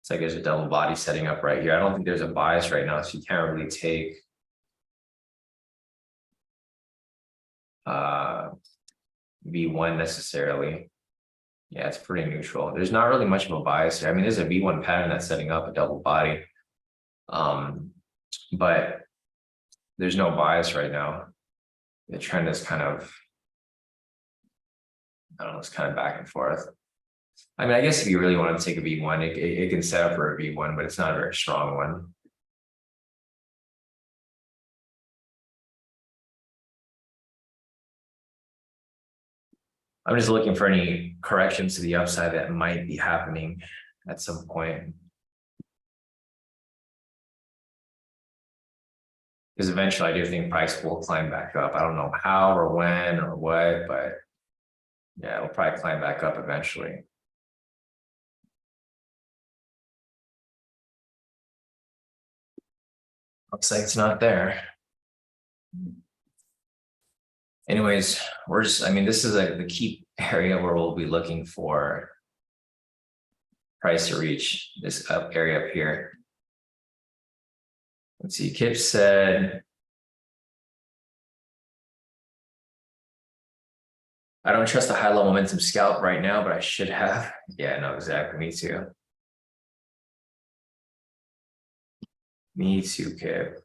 It's like there's a double body setting up right here. I don't think there's a bias right now, so you can't really take V1 necessarily. Yeah, it's pretty neutral. There's not really much of a bias there. I mean, there's a V1 pattern that's setting up a double body. But there's no bias right now. The trend is kind of, I don't know, it's kind of back and forth. I mean, I guess if you really want to take a V1, it can set up for a V1, but it's not a very strong one. I'm just looking for any corrections to the upside that might be happening at some point. Because eventually I do think price will climb back up. I don't know how or when or what, but yeah, it'll probably climb back up eventually. Looks like it's not there. Anyways, we're just, I mean, this is the key area where we'll be looking for price to reach this up area up here. Let's see, Kip said, I don't trust a high-low momentum scalp right now, but I should have. Yeah, no, exactly. Me too. Me too, Kip.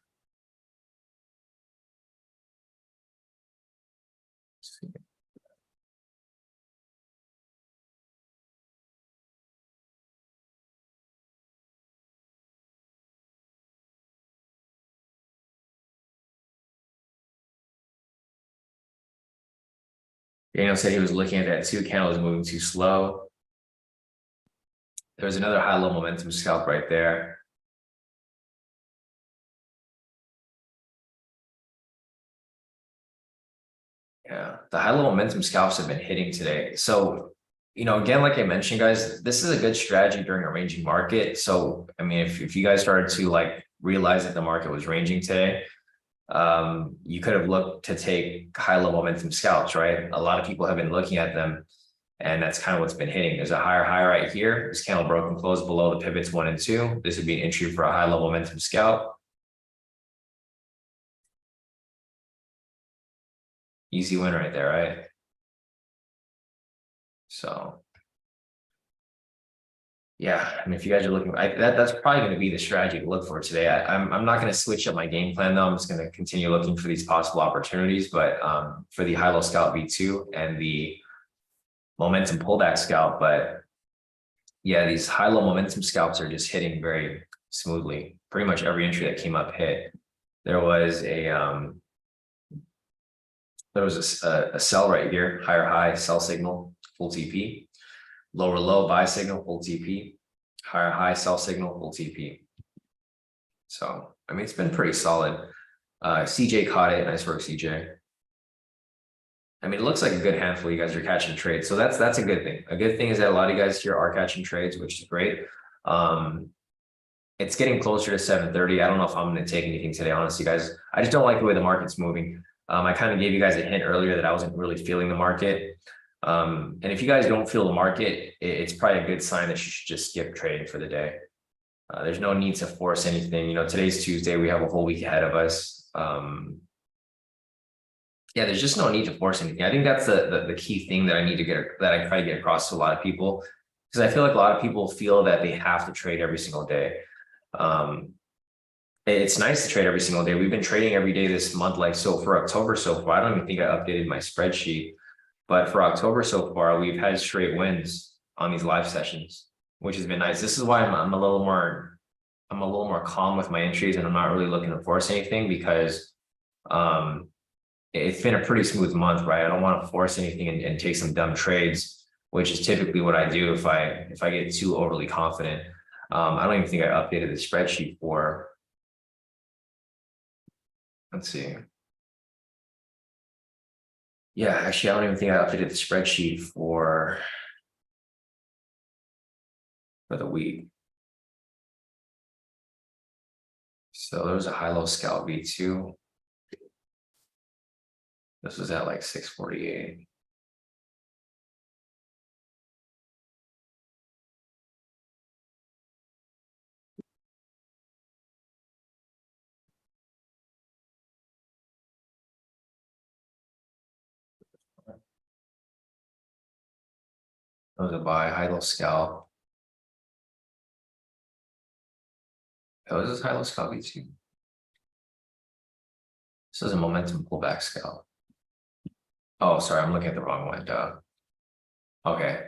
Daniel said he was looking at that 2 candles moving too slow. There's another high-low momentum scalp right there. Yeah, the high-low momentum scalps have been hitting today. So, you know, again, like I mentioned, guys, this is a good strategy during a ranging market. So, I mean, if you guys started to like realize that the market was ranging today, you could have looked to take high level momentum scalps, right? A lot of people have been looking at them, and that's kind of what's been hitting. There's a higher high right here. This candle broke and closed below the pivots 1 and 2. This would be an entry for a high level momentum scalp. Easy win right there, right? So yeah, I mean, if you guys are looking, that's probably going to be the strategy to look for today. I'm not going to switch up my game plan though. I'm just going to continue looking for these possible opportunities. But for the high low scalp V2 and the momentum pullback scalp, but yeah, these high low momentum scalps are just hitting very smoothly. Pretty much every entry that came up hit. There was a sell right here, higher high, sell signal, full TP. Lower low, buy signal, full TP. Higher high, sell signal, full TP. So, I mean, it's been pretty solid. CJ caught it. Nice work, CJ. I mean, it looks like a good handful of you guys are catching trades. So that's a good thing. A good thing is that a lot of you guys here are catching trades, which is great. It's getting closer to 7:30. I don't know if I'm going to take anything today, honestly, guys. I just don't like the way the market's moving. I kind of gave you guys a hint earlier that I wasn't really feeling the market. And if you guys don't feel the market, it's probably a good sign that you should just skip trading for the day. There's no need to force anything. You know, today's Tuesday. We have a whole week ahead of us. Yeah, there's just no need to force anything. I think that's the key thing that I try to get across to a lot of people, because I feel like a lot of people feel that they have to trade every single day. It's nice to trade every single day. We've been trading every day this month. Like, so for October so far, I don't even think I updated my spreadsheet, but for October so far, we've had straight wins on these live sessions, which has been nice. This is why I'm a little more calm with my entries, and I'm not really looking to force anything, because it's been a pretty smooth month, right? I don't want to force anything and take some dumb trades, which is typically what I do if I get too overly confident. I don't even think I updated the spreadsheet for, let's see. Yeah, actually, I don't even think I updated the spreadsheet for the week. So there was a high-low scalp V2. This was at like 648. That was a buy, high-low scalp. That was a high-low scalp V2. This is a momentum pullback scalp. Oh, sorry, I'm looking at the wrong one. Duh. Okay.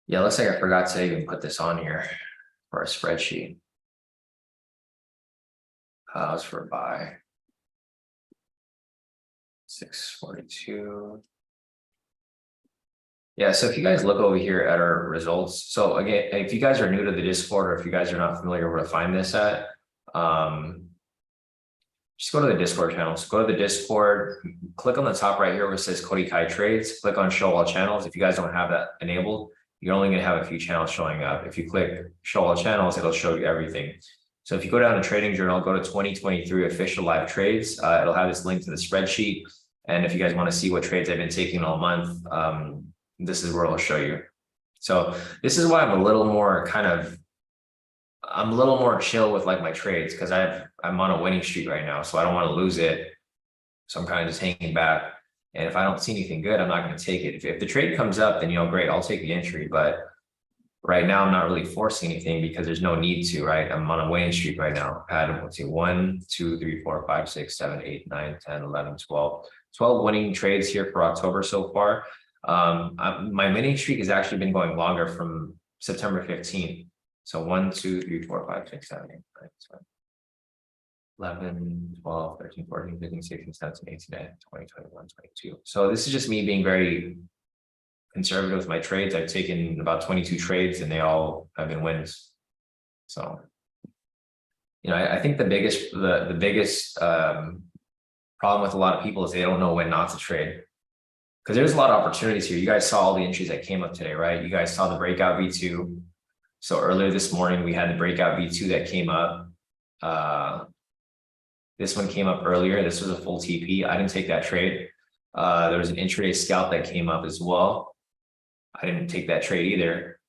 Yeah, looks like I forgot to even put this on here for our spreadsheet. That was for a buy. 642. Yeah, so if you guys look over here at our results, so again, if you guys are new to the Discord, or if you guys are not familiar where to find this at, just go to the Discord channel. So go to the Discord, click on the top right here where it says Kodi Kai trades, click on show all channels. If you guys don't have that enabled, you're only going to have a few channels showing up. If you click show all channels, it'll show you everything. So if you go down to Trading Journal, go to 2023 official live trades. It'll have this link to the spreadsheet. And if you guys want to see what trades I've been taking all month, this is where I'll show you. So this is why I'm a little more chill with like my trades, because I'm on a winning streak right now, so I don't want to lose it. So I'm kind of just hanging back. And if I don't see anything good, I'm not going to take it. If the trade comes up, then, you know, great, I'll take the entry. But right now, I'm not really forcing anything because there's no need to, right? I'm on a winning streak right now. I had, let's see, 1, 2, 3, 4, 5, 6, 7, 8, 9, 10, 11, 12. 12 winning trades here for October so far. My winning streak has actually been going longer from September 15th. So 1, 2, 3, 4, 5, 6, 7, 8, 9, 10, 11, 12, 13, 14, 15, 16, 17, 18, 19, 20, 21, 22. So this is just me being very conservative with my trades. I've taken about 22 trades and they all have been wins. So, you know, I think the biggest problem with a lot of people is they don't know when not to trade. Because there's a lot of opportunities here. You guys saw all the entries that came up today, right? You guys saw the breakout V2. So earlier this morning, we had the breakout V2 that came up. This one came up earlier. This was a full TP. I didn't take that trade. There was an intraday scalp that came up as well. I didn't take that trade either.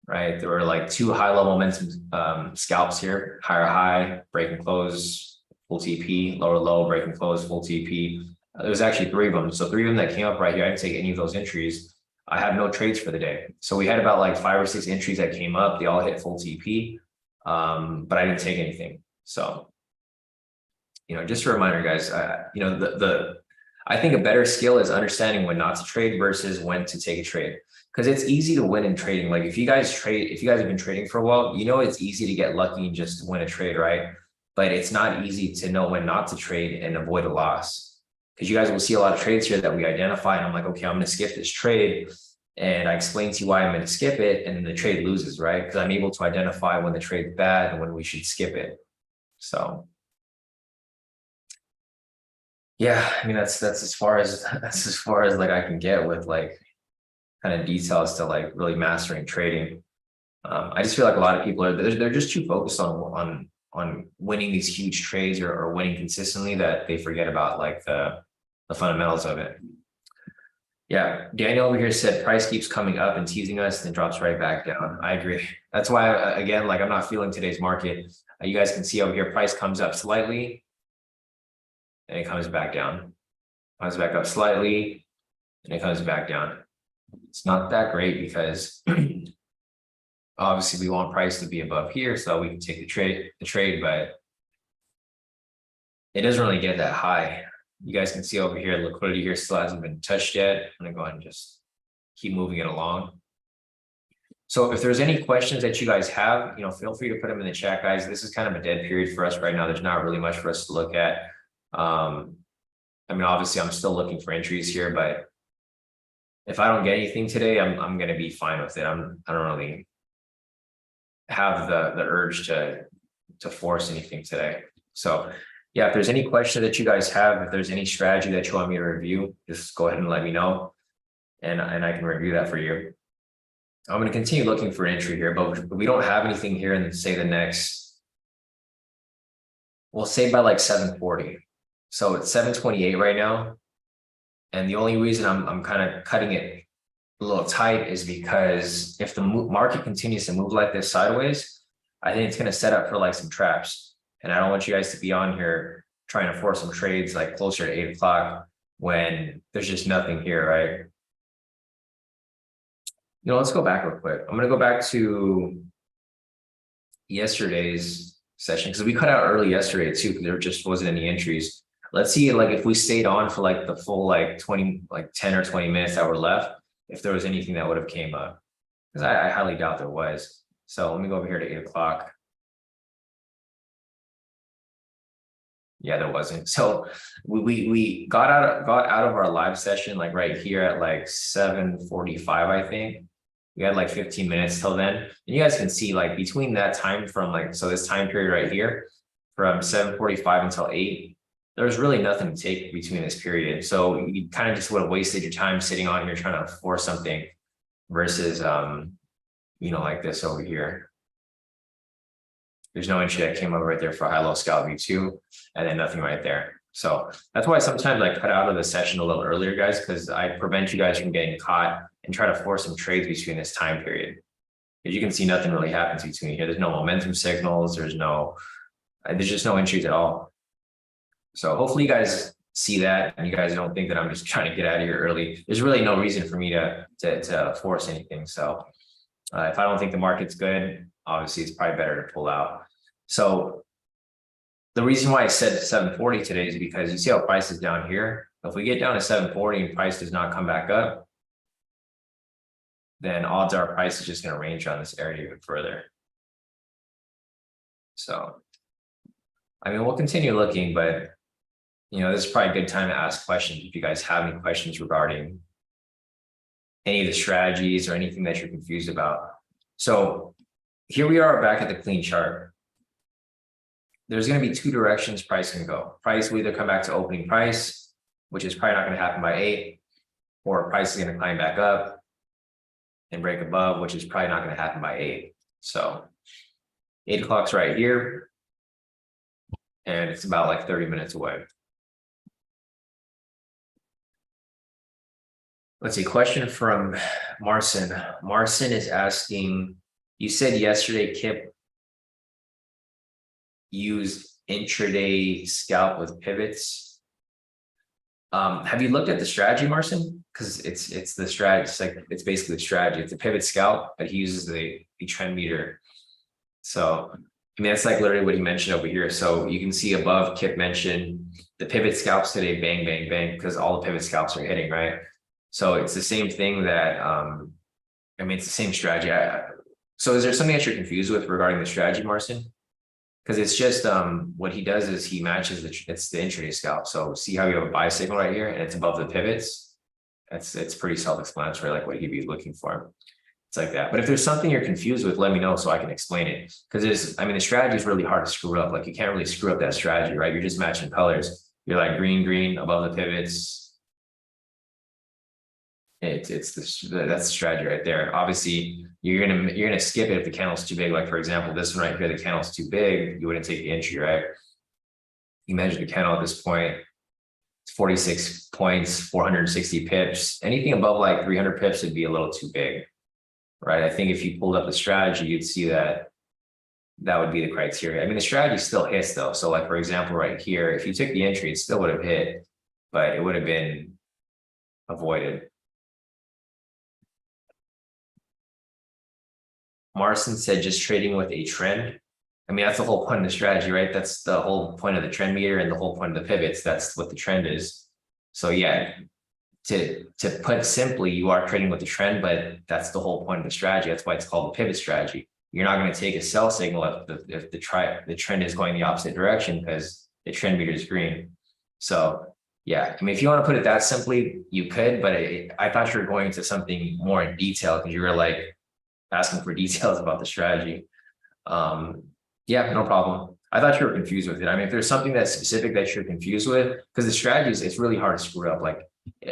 Right, there were like two high-level momentum scalps here: higher high, break and close, full TP, lower low, break and close, full TP. There was actually three of them. So three of them that came up right here. I didn't take any of those entries. I have no trades for the day. So we had about like 5 or 6 entries that came up. They all hit full TP, but I didn't take anything. So, just a reminder, guys. I think a better skill is understanding when not to trade versus when to take a trade. Because it's easy to win in trading. Like if you guys have been trading for a while, it's easy to get lucky and just win a trade, right? But it's not easy to know when not to trade and avoid a loss. Because you guys will see a lot of trades here that we identify, and I'm like, okay, I'm going to skip this trade, and I explain to you why I'm going to skip it, and then the trade loses, right? Because I'm able to identify when the trade's bad and when we should skip it. So, yeah, I mean that's as far as like I can get with like kind of details to like really mastering trading. I just feel like a lot of people they're just too focused on winning these huge trades or winning consistently that they forget about like the fundamentals of it. Yeah, Daniel over here said price keeps coming up and teasing us, then drops right back down. I agree. That's why again, like I'm not feeling today's market. You guys can see over here, price comes up slightly, and it comes back down. Comes back up slightly, and it comes back down. It's not that great because obviously we want price to be above here so we can take the trade, but it doesn't really get that high. You guys can see over here, liquidity here still hasn't been touched yet. I'm gonna go ahead and just keep moving it along. So if there's any questions that you guys have, feel free to put them in the chat, guys. This is kind of a dead period for us right now. There's not really much for us to look at. I mean, obviously I'm still looking for entries here, but if I don't get anything today, I'm gonna be fine with it. I don't really have the urge to force anything today. So yeah, if there's any question that you guys have, if there's any strategy that you want me to review, just go ahead and let me know, and I can review that for you. I'm going to continue looking for an entry here, but we don't have anything here in say the next, we'll say by like 7:40. So it's 7:28 right now, and the only reason I'm kind of cutting it a little tight is because if the market continues to move like this sideways, I think it's going to set up for like some traps. And I don't want you guys to be on here trying to force some trades like closer to 8 o'clock when there's just nothing here, right? Let's go back real quick. I'm going to go back to yesterday's session because we cut out early yesterday too because there just wasn't any entries. Let's see like if we stayed on for like the full like 10 or 20 minutes that were left, if there was anything that would have came up, because I highly doubt there was. So let me go over here to 8 o'clock. Yeah, there wasn't. So we got out of our live session like right here at like 7:45, I think. We had like 15 minutes till then. And you guys can see like between that time from like, so this time period right here from 7:45 until 8, there's really nothing to take between this period. So you kind of just would have wasted your time sitting on here trying to force something versus, like this over here. There's no entry that came over right there for high-low scalp V2, and then nothing right there. So that's why sometimes I cut out of the session a little earlier, guys, because I prevent you guys from getting caught and try to force some trades between this time period. As you can see, nothing really happens between here. There's no momentum signals. There's just no entries at all. So hopefully you guys see that and you guys don't think that I'm just trying to get out of here early. There's really no reason for me to force anything. So if I don't think the market's good, obviously it's probably better to pull out. So the reason why I said 7:40 today is because you see how price is down here. If we get down to 7:40 and price does not come back up, then odds are price is just going to range on this area even further. So, I mean, we'll continue looking, but this is probably a good time to ask questions if you guys have any questions regarding any of the strategies or anything that you're confused about. So here we are back at the clean chart. There's going to be two directions price can go. Price will either come back to opening price, which is probably not going to happen by 8, or price is going to climb back up and break above, which is probably not going to happen by 8. So 8 o'clock's right here. and it's about like 30 minutes away. Let's see, question from Marcin. Marcin is asking, you said yesterday Kip used intraday scalp with pivots. Have you looked at the strategy, Marcin? Because it's the strategy. It's like it's basically the strategy. It's a pivot scalp, but he uses the trend meter. So I mean that's like literally what he mentioned over here. So you can see above, Kip mentioned the pivot scalps today, bang, bang, bang, because all the pivot scalps are hitting, right? So it's the same thing that I mean it's the same strategy. So is there something that you're confused with regarding the strategy, Marcin? Because it's just what he does is he matches it's the intraday scalp. So see how you have a buy signal right here and it's above the pivots. It's pretty self-explanatory, like what he'd be looking for. It's like that. But if there's something you're confused with, let me know so I can explain it. Because I mean the strategy is really hard to screw up. Like you can't really screw up that strategy, right? You're just matching colors. You're like green, green above the pivots. That's the strategy right there. Obviously, you're gonna skip it if the candle's too big. Like for example, this one right here, the candle's too big. You wouldn't take the entry, right? You measure the candle at this point. It's 46 points, 460 pips. Anything above like 300 pips would be a little too big, right? I think if you pulled up the strategy, you'd see that that would be the criteria. I mean, the strategy still hits though. So like for example, right here, if you took the entry, it still would have hit, but it would have been avoided. Marcin said just trading with a trend. I mean, that's the whole point of the strategy, right? That's the whole point of the trend meter and the whole point of the pivots. That's what the trend is. So yeah, to put simply, you are trading with the trend, but that's the whole point of the strategy. That's why it's called the pivot strategy. You're not going to take a sell signal if the trend is going the opposite direction because the trend meter is green. So yeah, I mean, if you want to put it that simply, you could, but I thought you were going into something more in detail because you were like, asking for details about the strategy. Yeah, no problem. I thought you were confused with it. I mean, if there's something that's specific that you're confused with, because the strategies, it's really hard to screw up. Like,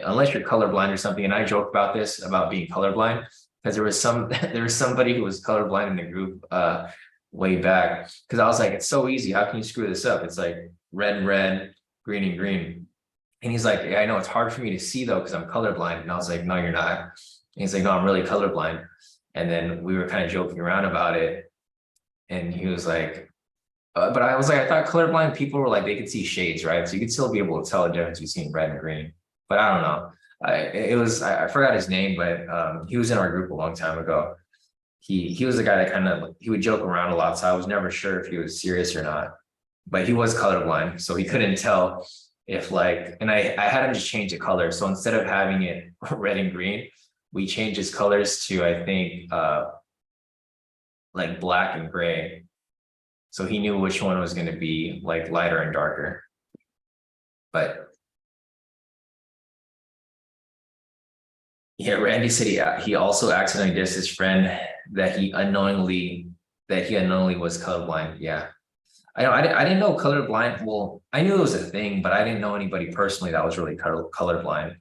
unless you're colorblind or something. And I joke about this, about being colorblind, because there was somebody who was colorblind in the group way back. Because I was like, it's so easy. How can you screw this up? It's like red and red, green and green. And he's like, yeah, I know it's hard for me to see though, because I'm colorblind. And I was like, no, you're not. And he's like, no, I'm really colorblind. And then we were kind of joking around about it. And he was like, but I was like, I thought colorblind people were like, they could see shades, right? So you could still be able to tell the difference between red and green. But I don't know. I forgot his name, but he was in our group a long time ago. He was the guy that kind of, he would joke around a lot. So I was never sure if he was serious or not. But he was colorblind. So he couldn't tell if like, and I had him just change the color. So instead of having it red and green, we changed his colors to, I think, like black and gray. So he knew which one was going to be like lighter and darker. But yeah, Randy said he also accidentally dissed his friend that he unknowingly was colorblind. Yeah. I didn't know colorblind. Well, I knew it was a thing, but I didn't know anybody personally that was really colorblind.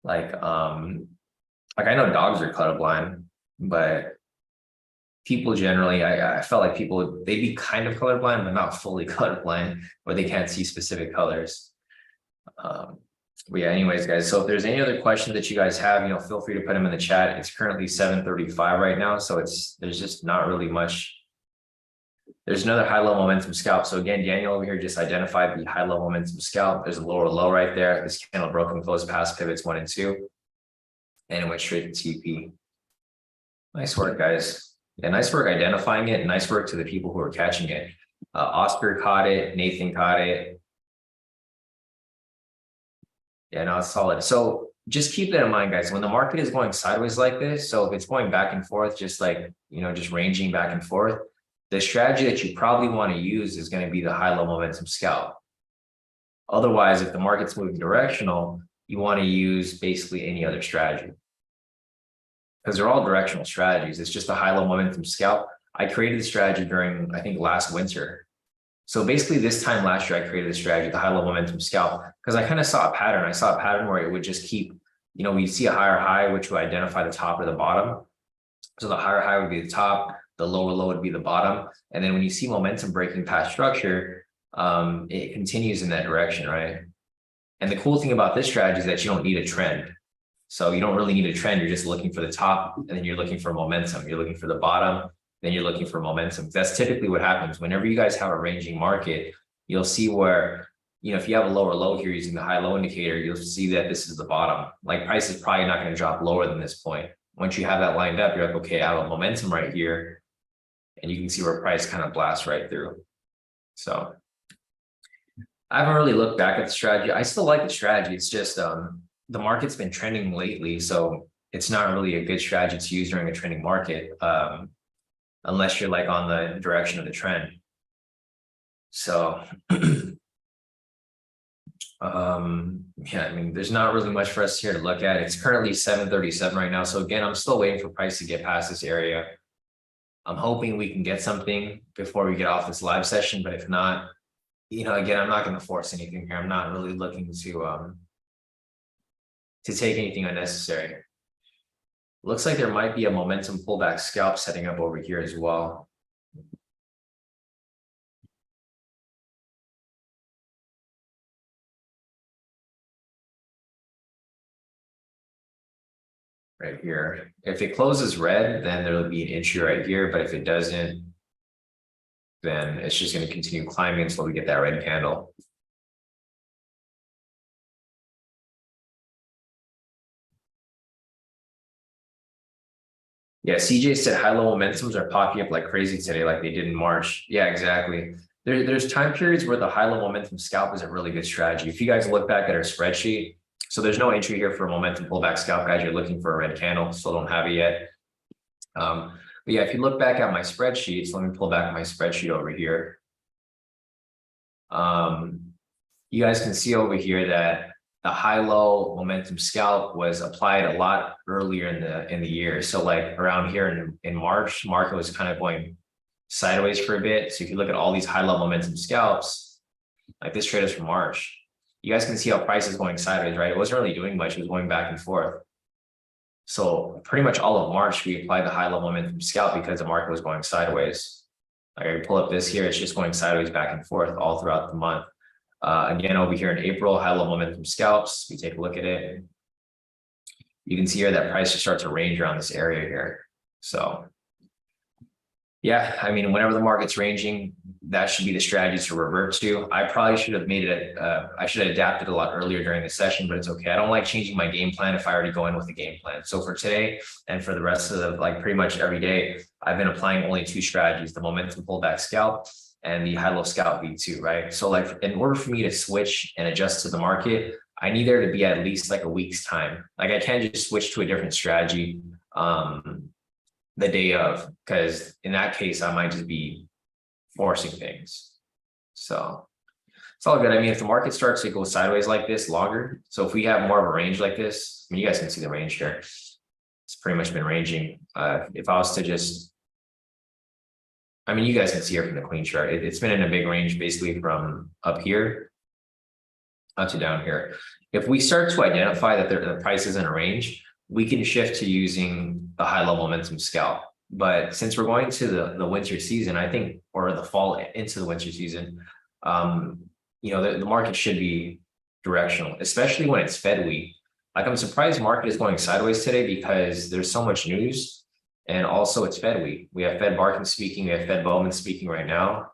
Like I know dogs are colorblind, but people generally, I felt like people, they'd be kind of colorblind, but not fully colorblind, or they can't see specific colors. But yeah, anyways, guys, so if there's any other questions that you guys have, feel free to put them in the chat. It's currently 7:35 right now, so there's just not really much. There's another high level momentum scalp. So again, Daniel over here just identified the high level momentum scalp. There's a lower low right there. This candle broke and closed past pivots 1 and 2, and it went straight to TP. Nice work, guys. Yeah, nice work identifying it. Nice work to the people who are catching it. Oscar caught it. Nathan caught it. Yeah, no, it's solid. So just keep that in mind, guys. When the market is going sideways like this, so if it's going back and forth, just like, just ranging back and forth, the strategy that you probably want to use is going to be the high level momentum scalp. Otherwise, if the market's moving directional, you want to use basically any other strategy, because they're all directional strategies. It's just a high level momentum scalp. I created the strategy during, I think, last winter. So basically this time last year, I created the strategy, the high level momentum scalp, because I kind of saw a pattern. I saw a pattern where it would just keep, we see a higher high, which would identify the top or the bottom. So the higher high would be the top, the lower low would be the bottom. And then when you see momentum breaking past structure, it continues in that direction, right? And the cool thing about this strategy is that you don't need a trend. So you don't really need a trend. You're just looking for the top, and then you're looking for momentum. You're looking for the bottom, then you're looking for momentum. That's typically what happens whenever you guys have a ranging market. You'll see where, if you have a lower low here using the high low indicator, you'll see that this is the bottom. Like price is probably not going to drop lower than this point. Once you have that lined up, you're like, okay, I have a momentum right here, and you can see where price kind of blasts right through. So I haven't really looked back at the strategy. I still like the strategy. It's just the market's been trending lately, so it's not really a good strategy to use during a trending market, unless you're like on the direction of the trend. So yeah, I mean, there's not really much for us here to look at. It's currently 7:37 right now. So again, I'm still waiting for price to get past this area. I'm hoping we can get something before we get off this live session, but if not, again, I'm not going to force anything here. I'm not really looking to take anything unnecessary. Looks like there might be a momentum pullback scalp setting up over here as well. Right here. If it closes red, then there'll be an entry right here. But if it doesn't, then it's just going to continue climbing until we get that red candle. Yeah, CJ said high-low momentums are popping up like crazy today, like they did in March. Yeah, exactly. There's time periods where the high-low momentum scalp is a really good strategy. If you guys look back at our spreadsheet, so there's no entry here for a momentum pullback scalp, guys. You're looking for a red candle, still don't have it yet. But yeah, if you look back at my spreadsheet, so let me pull back my spreadsheet over here. You guys can see over here that the high-low momentum scalp was applied a lot earlier in the year. So like around here in March, market was kind of going sideways for a bit. So if you look at all these high-low momentum scalps, like this trade is from March, you guys can see how price is going sideways, right? It wasn't really doing much. It was going back and forth. So pretty much all of March, we applied the high-low momentum scalp because the market was going sideways. Like I pull up this here, it's just going sideways back and forth all throughout the month. Again, over here in April, high-low momentum scalps, we take a look at it. You can see here that price just starts to range around this area here. So yeah, I mean, whenever the market's ranging, that should be the strategy to revert to. I probably should have made it, I should have adapted a lot earlier during the session, but it's okay. I don't like changing my game plan if I already go in with a game plan. So for today and for the rest of the, like pretty much every day, I've been applying only two strategies, the momentum pullback scalp and the high-low scalp V2, right? So like in order for me to switch and adjust to the market, I need there to be at least like a week's time. Like I can't just switch to a different strategy the day of, because in that case, I might just be forcing things. So it's all good. I mean, if the market starts to go sideways like this longer, so if we have more of a range like this, I mean, you guys can see the range here. It's pretty much been ranging. If I was to just, I mean, you guys can see here from the queen chart, it's been in a big range basically from up here up to down here. If we start to identify that the price is in a range, we can shift to using the high-low momentum scalp. But since we're going to the winter season, I think, or the fall into the winter season, the market should be directional, especially when it's Fed week. Like I'm surprised market is going sideways today because there's so much news, and also it's Fed week. We have Fed Barkin speaking, we have Fed Bowman speaking right now,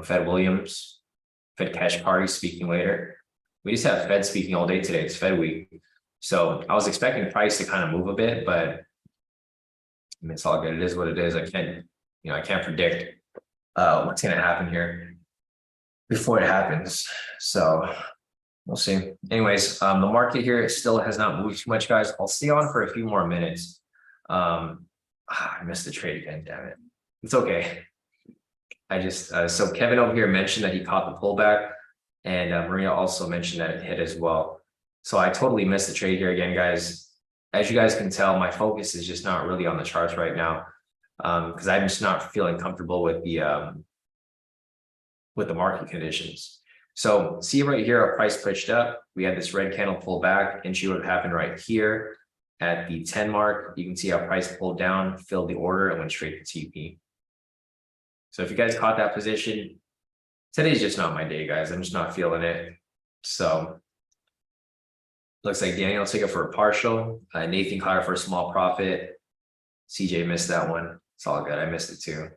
Fed Williams, Fed Kashkari speaking later. We just have Fed speaking all day today. It's Fed week. So I was expecting price to kind of move a bit, but I mean, it's all good. It is what it is. I can't predict what's going to happen here before it happens. So we'll see. Anyways, the market here still has not moved too much, guys. I'll stay on for a few more minutes. I missed the trade again. Damn it. It's okay. I just so Kevin over here mentioned that he caught the pullback, and Maria also mentioned that it hit as well. So I totally missed the trade here again, guys. As you guys can tell, my focus is just not really on the charts right now, because I'm just not feeling comfortable with the market conditions. So see right here, our price pushed up. We had this red candle pull back, and she would have happened right here. at the 10 mark. You can see how price pulled down, filled the order, and went straight to TP. So if you guys caught that position, today's just not my day, guys. I'm just not feeling it. So looks like Daniel took it for a partial. Nathan caught it for a small profit. CJ missed that one. It's all good. I missed it too.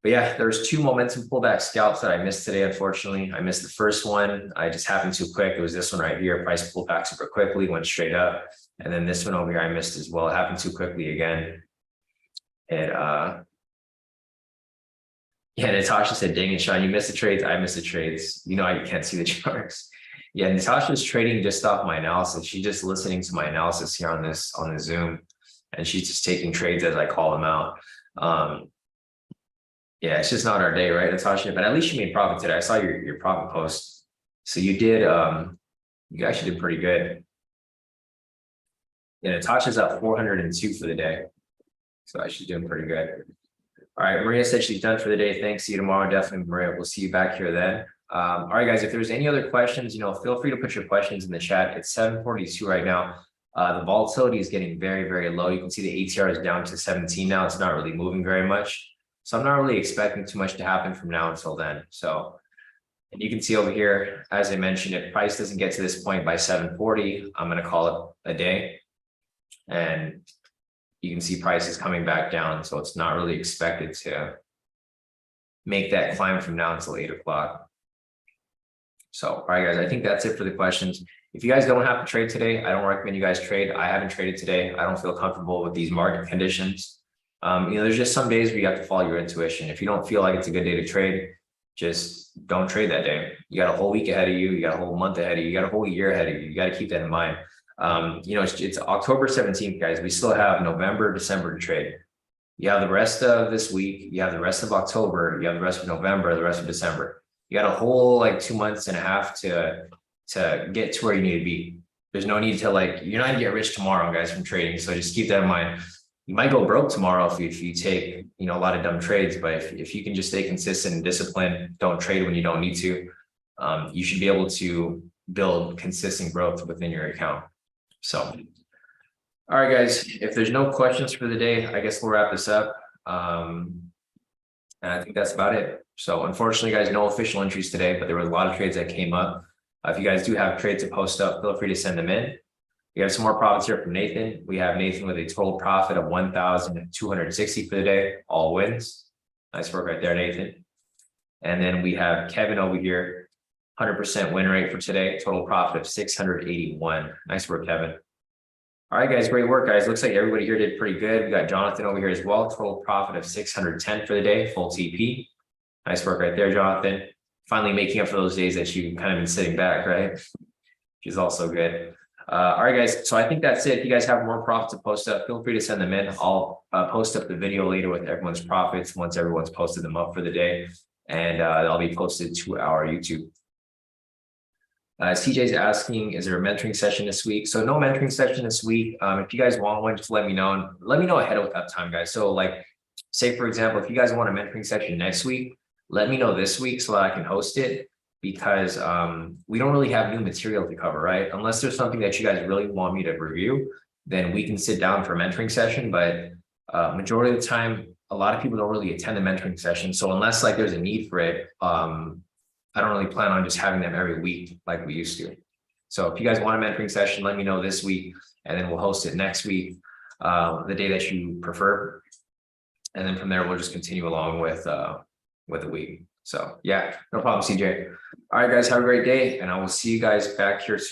But yeah, there's 2 momentum pullback scalps that I missed today, unfortunately. I missed the first one. I just happened too quick. It was this one right here. Price pulled back super quickly, went straight up. And then this one over here I missed as well. It happened too quickly again. Yeah, Natasha said, dang it, Sean, you missed the trades. I missed the trades. You know, I can't see the charts. Yeah, Natasha's trading just off my analysis. She's just listening to my analysis here on the Zoom. And she's just taking trades as I call them out. Yeah, it's just not our day, right, Natasha? But at least you made profit today. I saw your profit post. So you did, you actually did pretty good. Yeah, Natasha's up 402 for the day. So she's doing pretty good. All right, Maria said she's done for the day. Thanks. See you tomorrow. Definitely, Maria. We'll see you back here then. All right, guys, if there's any other questions, feel free to put your questions in the chat. It's 7:42 right now. The volatility is getting very, very low. You can see the ATR is down to 17 now. It's not really moving very much. So I'm not really expecting too much to happen from now until then. So, and you can see over here, as I mentioned, if price doesn't get to this point by 7:40, I'm going to call it a day. And you can see price is coming back down. So it's not really expected to make that climb from now until 8 o'clock. So, all right, guys, I think that's it for the questions. If you guys don't have to trade today, I don't recommend you guys trade. I haven't traded today. I don't feel comfortable with these market conditions. There's just some days where you have to follow your intuition. If you don't feel like it's a good day to trade, just don't trade that day. You got a whole week ahead of you. You got a whole month ahead of you. You got a whole year ahead of you. You got to keep that in mind. It's October 17th, guys. We still have November, December to trade. You have the rest of this week. You have the rest of October. You have the rest of November, the rest of December. You got a whole 2.5 months to get to where you need to be. There's no need to you're not gonna get rich tomorrow, guys, from trading. So just keep that in mind. You might go broke tomorrow if you take a lot of dumb trades, but if you can just stay consistent and disciplined, don't trade when you don't need to, you should be able to build consistent growth within your account. So, all right, guys, if there's no questions for the day, I guess we'll wrap this up. And I think that's about it. So unfortunately, guys, no official entries today, but there was a lot of trades that came up. If you guys do have trades to post up, feel free to send them in. We have some more profits here from Nathan. We have Nathan with a total profit of 1,260 for the day, all wins. Nice work right there, Nathan. And then we have Kevin over here, 100% win rate for today, total profit of 681. Nice work, Kevin. All right, guys, great work, guys. Looks like everybody here did pretty good. We got Jonathan over here as well, total profit of 610 for the day, full TP. Nice work right there, Jonathan. Finally making up for those days that you kind of been sitting back, right? Which is also good. All right, guys. So I think that's it. If you guys have more profits to post up, feel free to send them in. I'll post up the video later with everyone's profits once everyone's posted them up for the day. And they'll be posted to our YouTube. CJ's asking, is there a mentoring session this week? So no mentoring session this week. If you guys want one, just let me know. Let me know ahead of time, guys. So say, for example, if you guys want a mentoring session next week, let me know this week so that I can host it, because we don't really have new material to cover, right? Unless there's something that you guys really want me to review, then we can sit down for a mentoring session. But majority of the time, a lot of people don't really attend the mentoring session. So unless there's a need for it, I don't really plan on just having them every week like we used to. So if you guys want a mentoring session, let me know this week, and then we'll host it next week, the day that you prefer. And then from there, we'll just continue along with the week. So yeah, no problem, CJ. All right, guys, have a great day, and I will see you guys back here soon.